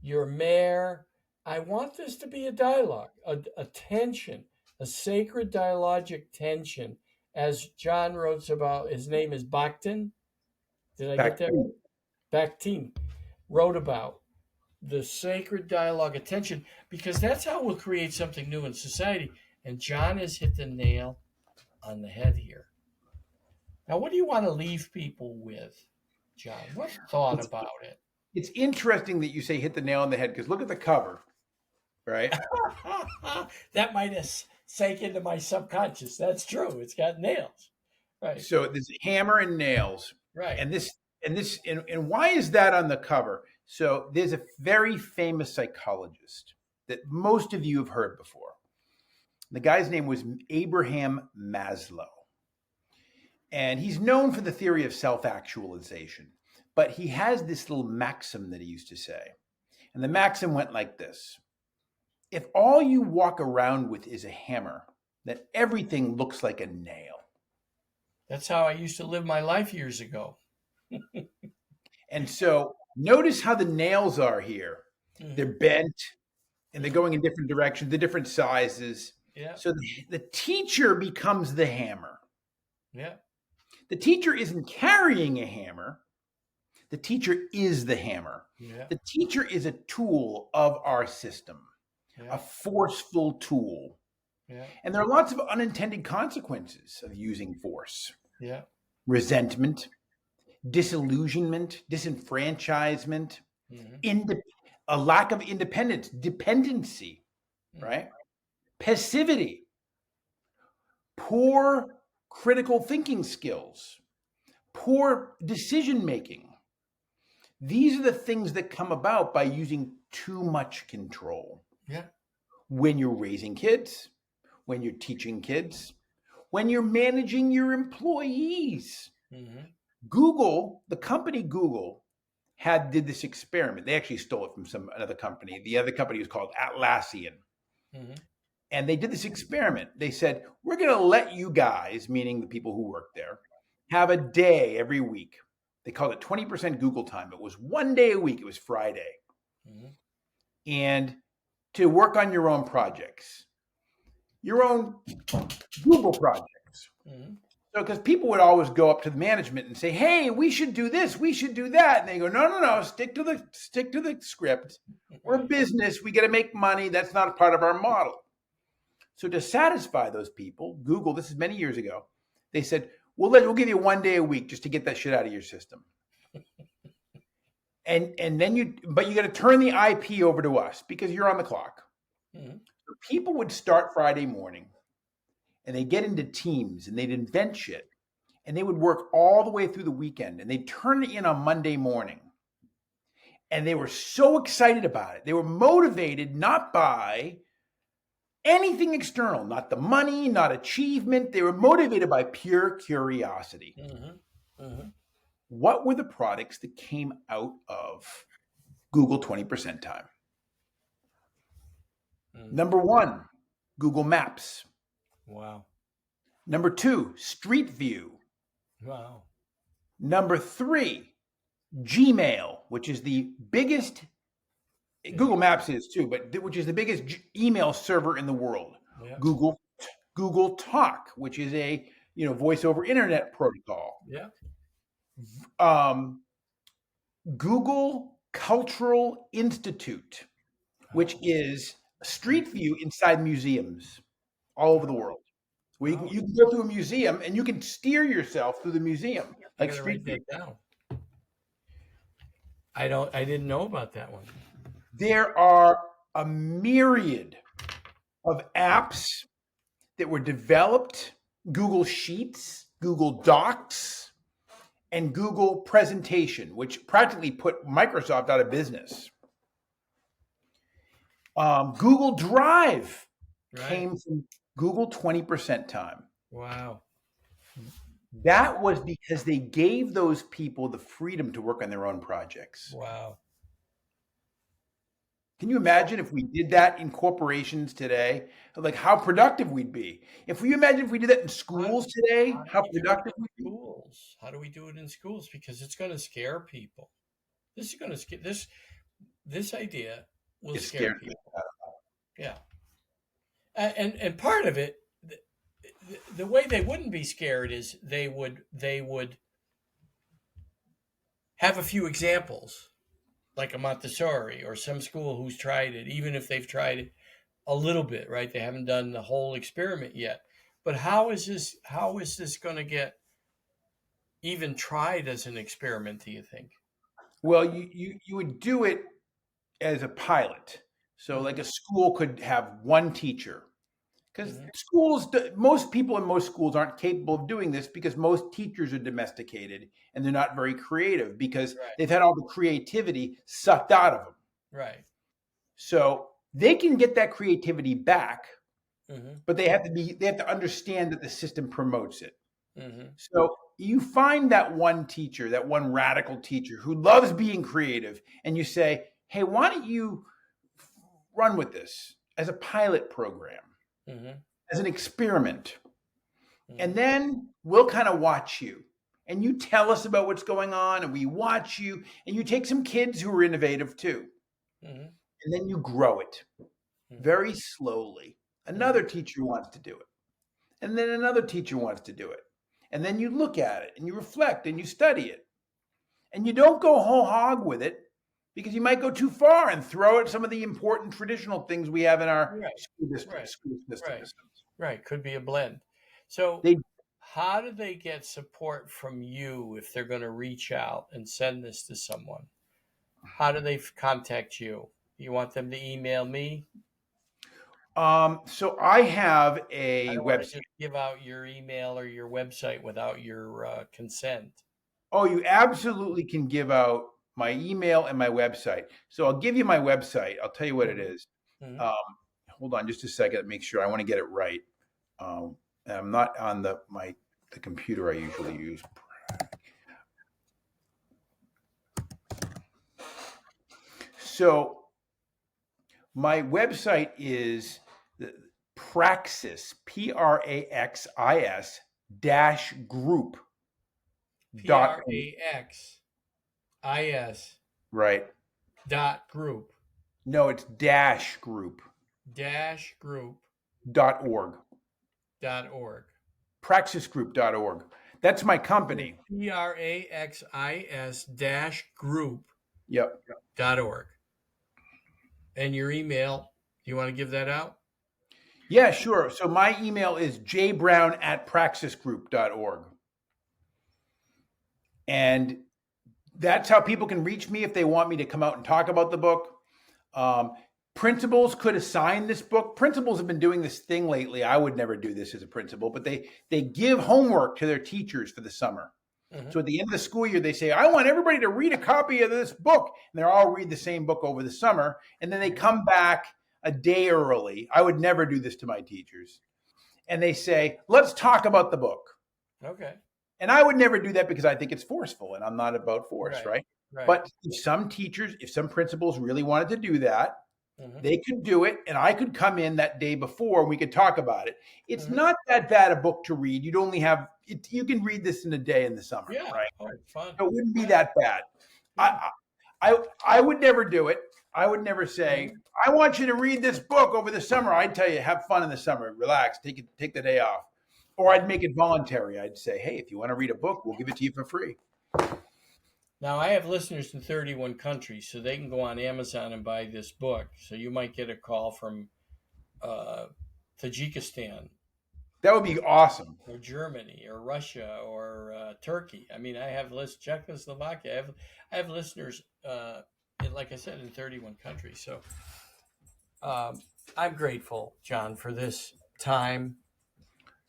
your mayor. I want this to be a dialogue, a tension, a sacred dialogic tension. As John wrote about, his name is Bakhtin. Did I get that? Bakhtin. Bakhtin wrote about the sacred dialogue attention because that's how we'll create something new in society. And John has hit the nail on the head here. Now, what do you want to leave people with, John? What thought It's, about it? it's interesting that you say hit the nail on the head because look at the cover, right? That might have sank into my subconscious. That's true. It's got nails. Right. So there's hammer and nails, Right. and and why is that on the cover? So there's a very famous psychologist that most of you have heard before. The guy's name was Abraham Maslow, and he's known for the theory of self-actualization. But he has this little maxim that he used to say, and the maxim went like this: if all you walk around with is a hammer, then everything looks like a nail. That's how I used to live my life years ago. And so notice how the nails are here. They're Mhm. bent and they're going in different directions, the different sizes. Yeah. So the teacher becomes the hammer. Yeah. The teacher isn't carrying a hammer. The teacher is the hammer. Yeah. The teacher is a tool of our system, a Yeah. forceful tool. Yeah. And there are lots of unintended consequences of using force: Yeah. resentment, disillusionment, disenfranchisement, Mhm. a lack of independence, dependency, right? Passivity, poor critical thinking skills, poor decision making. These are the things that come about by using too much control. Yeah. When you're raising kids, when you're teaching kids, when you're managing your employees. Mm-hmm. Google, the company Google, did this experiment. They actually stole it from another company. The other company was called Atlassian. Mm-hmm. And they did this experiment. They said, we're going to let you guys, meaning the people who work there, have a day every week. They called it 20% Google time. It was one day a week. It was Friday. Mm-hmm. And to work on your own projects, your own Google projects. Mm-hmm. So, because people would always go up to the management and say, "Hey, we should do this, we should do that," and they go, "No, no, no, stick to the script. We're a Right. business. We got to make money. That's not a part of our model." So, to satisfy those people, Google, this is many years ago, they said, "We'll give you one day a week just to get that shit out of your system, and then but you got to turn the IP over to us because you're on the clock." Mm-hmm. So people would start Friday morning, and they get into teams, and they'd invent shit. And they would work all the way through the weekend, and they'd turn it in on Monday morning. And they were so excited about it. They were motivated not by anything external, not the money, not achievement. They were motivated by pure curiosity. Mm-hmm. Mm-hmm. What were the products that came out of Google 20% time? Mm-hmm. Number one, Google Maps. Wow. Number two, Street View. Wow. Number three, Gmail, which is the biggest, Google Maps is too, but which is the biggest email server in the world. Yeah. Google Talk, which is a voice over internet protocol. Yeah. Um, Google Cultural Institute, which Oh. is a street view inside museums all over the world. Where Oh. you can go to a museum and you can steer yourself through the museum I like gotta Street write View. that down. I didn't know about that one. There are a myriad of apps that were developed: Google Sheets, Google Docs, and Google Presentation, which practically put Microsoft out of business. Google Drive Right. came from Google 20% time. Wow. That was because they gave those people the freedom to work on their own projects. Wow. Can you imagine if we did that in corporations today? Like how productive we'd be. If we imagine if we did that in schools today, How do how we do it productive in we'd be. schools? How do we do it in schools? Because it's going to scare people. This is going to scare this idea will It's scare scary. people. Yeah. And part of it, the way they wouldn't be scared is they would have a few examples, like a Montessori or some school who's tried it, even if they've tried it a little bit, right? They haven't done the whole experiment yet. But how is this going to get even tried as an experiment, do you think? Well, you would do it as a pilot. So, like Mm-hmm. a school could have one teacher, because Mm-hmm. most people in most schools aren't capable of doing this because most teachers are domesticated and they're not very creative because Right. they've had all the creativity sucked out of them. Right. So they can get that creativity back, Mm-hmm. but they have to understand that the system promotes it. Mm-hmm. So you find that one teacher, that one radical teacher who loves being creative, and you say, "Hey, why don't you run with this as a pilot program, Mm-hmm. as an experiment?" And Mm-hmm. then we'll kind of watch you. And you tell us about what's going on, and we watch you, and you take some kids who are innovative too. Mm-hmm. And then you grow it Mm-hmm. very slowly. Mm-hmm. Another teacher wants to do it. And then another teacher wants to do it. And then you look at it and you reflect and you study it. And you don't go whole hog with it because you might go too far and throw at some of the important traditional things we have in our Right. school district, Right. school system. Right. Right. Could be a blend. So, They how do they get support from you if they're going to reach out and send this to someone? How do they contact you? You want them to email me? so I have I a don't want to website. just give out your email or your website without your consent. Oh, you absolutely can give out my email and my website. So I'll give you my website. I'll tell you what it Mm-hmm. is. Mm-hmm. Um, Hold on just a second to make sure. I want to get it right. And I'm not on the computer I usually use. So my website is Praxis, Praxis dash group P dot, R A X I S right? dot group No, it's dash group dash group .org. .org. Praxisgroup.org. That's my company. PRAXIS dash group Yep. .org. And your email, do you want to give that out? Yeah, sure. So my email is jbrown@praxisgroup.org. And that's how people can reach me if they want me to come out and talk about the book. Um, Principals could assign this book. Principals have been doing this thing lately. I would never do this as a principal, but they give homework to their teachers for the summer. Mm-hmm. So at the end of the school year, they say, "I want everybody to read a copy of this book." And they all read the same book over the summer. And then they Mm-hmm. come back a day early. I would never do this to my teachers. And they say, "Let's talk about the book." Okay. And I would never do that because I think it's forceful and I'm not about force, Right. right? Right. But if some principals really wanted to do that, Mm-hmm. they could do it, and I could come in that day before and we could talk about it. It's Mm-hmm. not that bad a book to read. You'd only have it, you can read this in a day in the summer, Yeah. right? Oh, fun. So it wouldn't be Yeah. that bad. Yeah. I would never do it. I would never say, Mm-hmm. "I want you to read this book over the summer." I'd tell you, have fun in the summer, relax, take the day off. Or I'd make it voluntary. I'd say, "Hey, if you want to read a book, we'll give it to you for free." Now, I have listeners in 31 countries, so they can go on Amazon and buy this book. So you might get a call from uh, Tajikistan That would be awesome. or Germany or Russia or Turkey. I mean, I have Czechoslovakia. I have listeners, like I said, in 31 countries. So um, I'm grateful, John, for this time.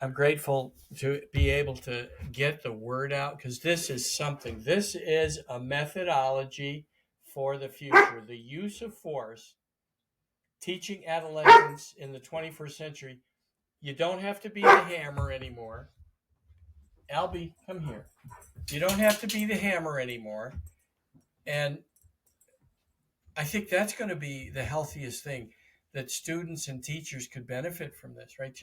I'm grateful to be able to get the word out because this is something. This is a methodology for the future. The use of force, teaching adolescents in the 21st century. You don't have to be the hammer anymore. Albie, come here. You don't have to be the hammer anymore. And I think that's going to be the healthiest thing that students and teachers could benefit from this, right?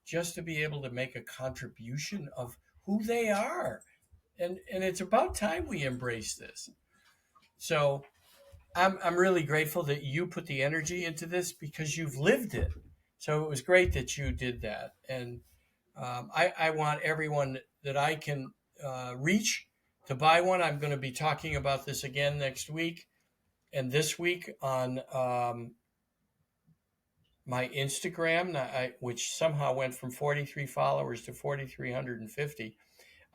Just to be able to make a contribution of who they are. And it's about time we embrace this. So I'm really grateful that you put the energy into this because you've lived it. So it was great that you did that. And I want everyone that I can reach To buy one, I'm going to be talking about this again next week and this week on my Instagram, which somehow went from 43 followers to 4,350.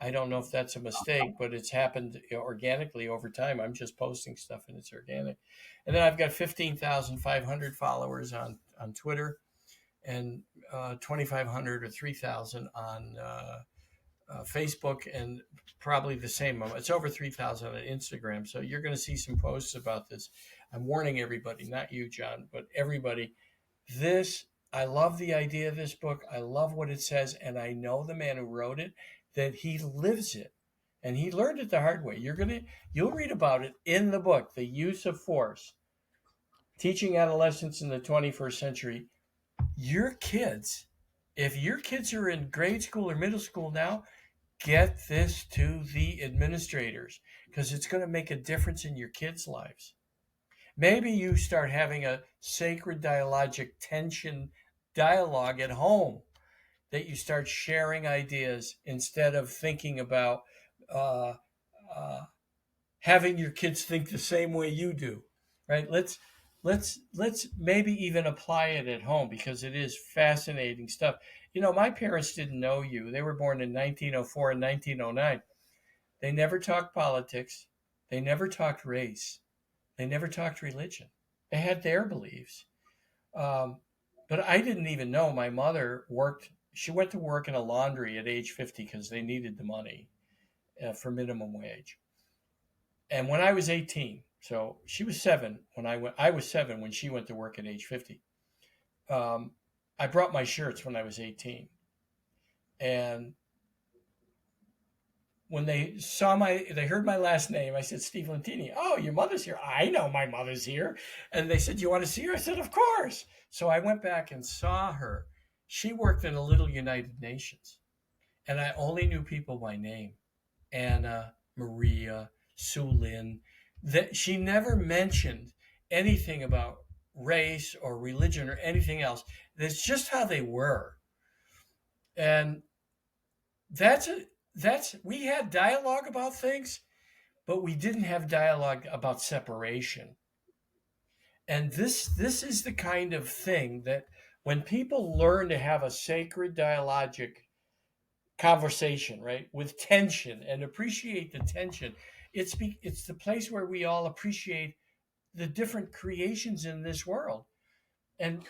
I don't know if that's a mistake, but it's happened organically over time. I'm just posting stuff and it's organic. And then I've got 15,500 followers on Twitter and 2,500 or 3,000 on Facebook, and probably the same. It's over 3,000 on Instagram. So you're going to see some posts about this. I'm warning everybody, not you, John, but everybody. I love the idea of this book. I love what it says. And I know the man who wrote it, that he lives it. And he learned it the hard way. You'll read about it in the book, The Use of Force, Teaching Adolescents in the 21st Century. If your kids are in grade school or middle school now, get this to the administrators, because it's going to make a difference in your kids' lives. Maybe you start having a sacred dialogic tension dialogue at home, that you start sharing ideas instead of thinking about uh, uh, having your kids think the same way you do, right? Let's maybe even apply it at home, because it is fascinating stuff. My parents didn't know you. They were born in 1904 and 1909. They never talked politics. They never talked race. They never talked religion. They had their beliefs. Um, but I didn't even know my mother worked. She went to work in a laundry at age 50 because they needed the money for minimum wage. And when I was 18, so she was 7 when I was 7 when she went to work at age 50. I brought my shirts when I was 18. And when they heard my last name, I said, Steve Lentini. Oh, your mother's here. I know my mother's here. And they said, you want to see her? I said, of course. So I went back and saw her. She worked in a little United Nations, and I only knew people by name. Anna, Maria, Sue Lynn. That she never mentioned anything about race or religion or anything else. That's just how they were. And that's we had dialogue about things, but we didn't have dialogue about separation. And this is the kind of thing that when people learn to have a sacred dialogic conversation, right, with tension, and appreciate the tension, it's the place where we all appreciate the different creations in this world. And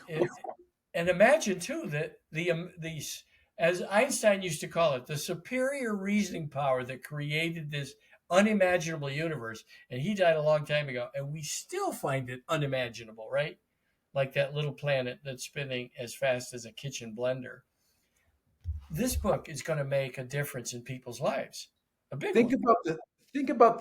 imagine too that these, as Einstein used to call it, the superior reasoning power that created this unimaginable universe. And he died a long time ago, and we still find it unimaginable, right? Like that little planet that's spinning as fast as a kitchen blender. This book is going to make a difference in people's lives, a big Think one. about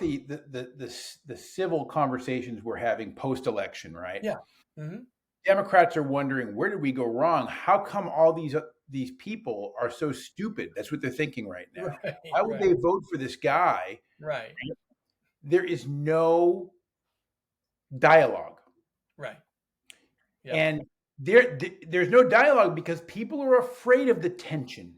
the civil conversations we're having post election, right? Yeah. Mm-hmm. Democrats are wondering, where did we go wrong? How come all these people are so stupid? That's what they're thinking right now. Right. Why would they vote for this guy? Right. There is no dialogue. Right. Yeah. And there's no dialogue because people are afraid of the tension.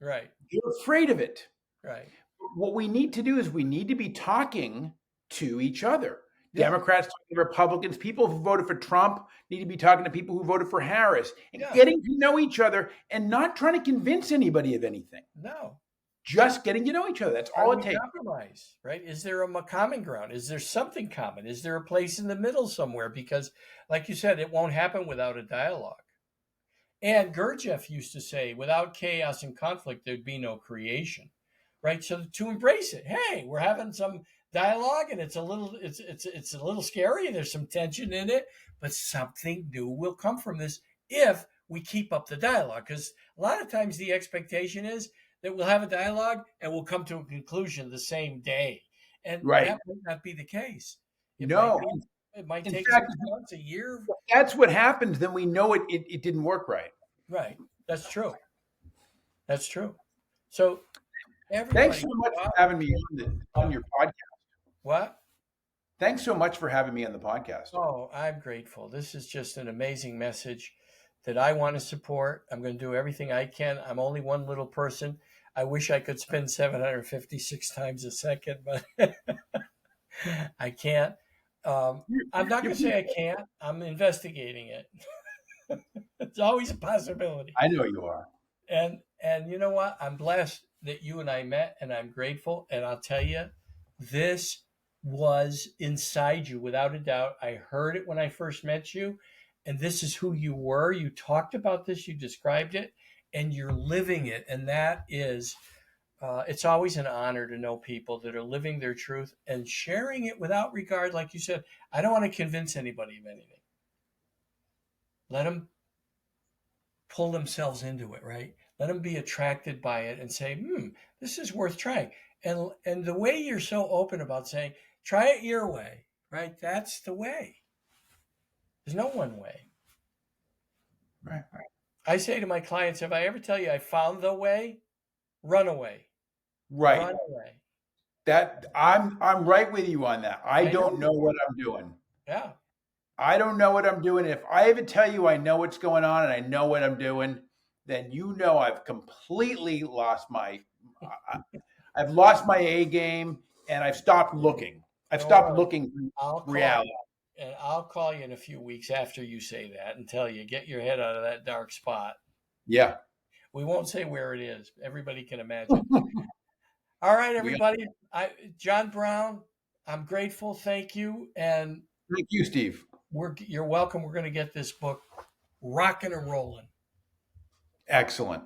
Right. They're afraid of it. Right. What we need to do is we need to be talking to each other. Yeah. Democrats talking to Republicans, people who voted for Trump need to be talking to people who voted for Harris, and getting to know each other and not trying to convince anybody of anything. No. Just getting to know each other. That's all it takes. Compromise, right? Is there a common ground? Is there something common? Is there a place in the middle somewhere? Because, like you said, it won't happen without a dialogue. And Gurdjieff used to say, without chaos and conflict, there'd be no creation, right? So to embrace it, hey, we're having some dialogue, and it's a little scary. There's some tension in it, but something new will come from this if we keep up the dialogue. Because a lot of times the expectation is that we'll have a dialogue and we'll come to a conclusion the same day, and that might not be the case. It might take 6 months, a year. That's what happens. Then we know it didn't work right. Right. That's true. That's true. So, thanks so much for having me on your podcast. What? Thanks so much for having me on the podcast. Oh, I'm grateful. This is just an amazing message that I want to support. I'm going to do everything I can. I'm only one little person. I wish I could spin 756 times a second, but I can't. I'm not going to say I can't. I'm investigating it. It's always a possibility. I know you are. And you know what? I'm blessed that you and I met, and I'm grateful. And I'll tell you, this was inside you without a doubt. I heard it when I first met you, and this is who you were. You talked about this, you described it, and you're living it. And that is, it's always an honor to know people that are living their truth and sharing it without regard. Like you said, I don't want to convince anybody of anything. Let them pull themselves into it, right? Let them be attracted by it and say, this is worth trying. And the way you're so open about saying, try it your way, right? That's the way. There's no one way. Right. I say to my clients, if I ever tell you I found the way, run away. Right. Run away. That I'm right with you on that. I don't know. know what I'm doing. Yeah. I don't know what I'm doing. If I ever tell you I know what's going on and I know what I'm doing, then you know I've completely lost I've lost my A game and I've stopped looking. I've stopped looking for reality. And I'll call you in a few weeks after you say that and tell you, get your head out of that dark spot. Yeah. We won't say where it is. Everybody can imagine. All right, everybody. John Brown, I'm grateful. Thank you. And thank you, Steve. You're welcome. We're going to get this book rocking and rolling. Excellent.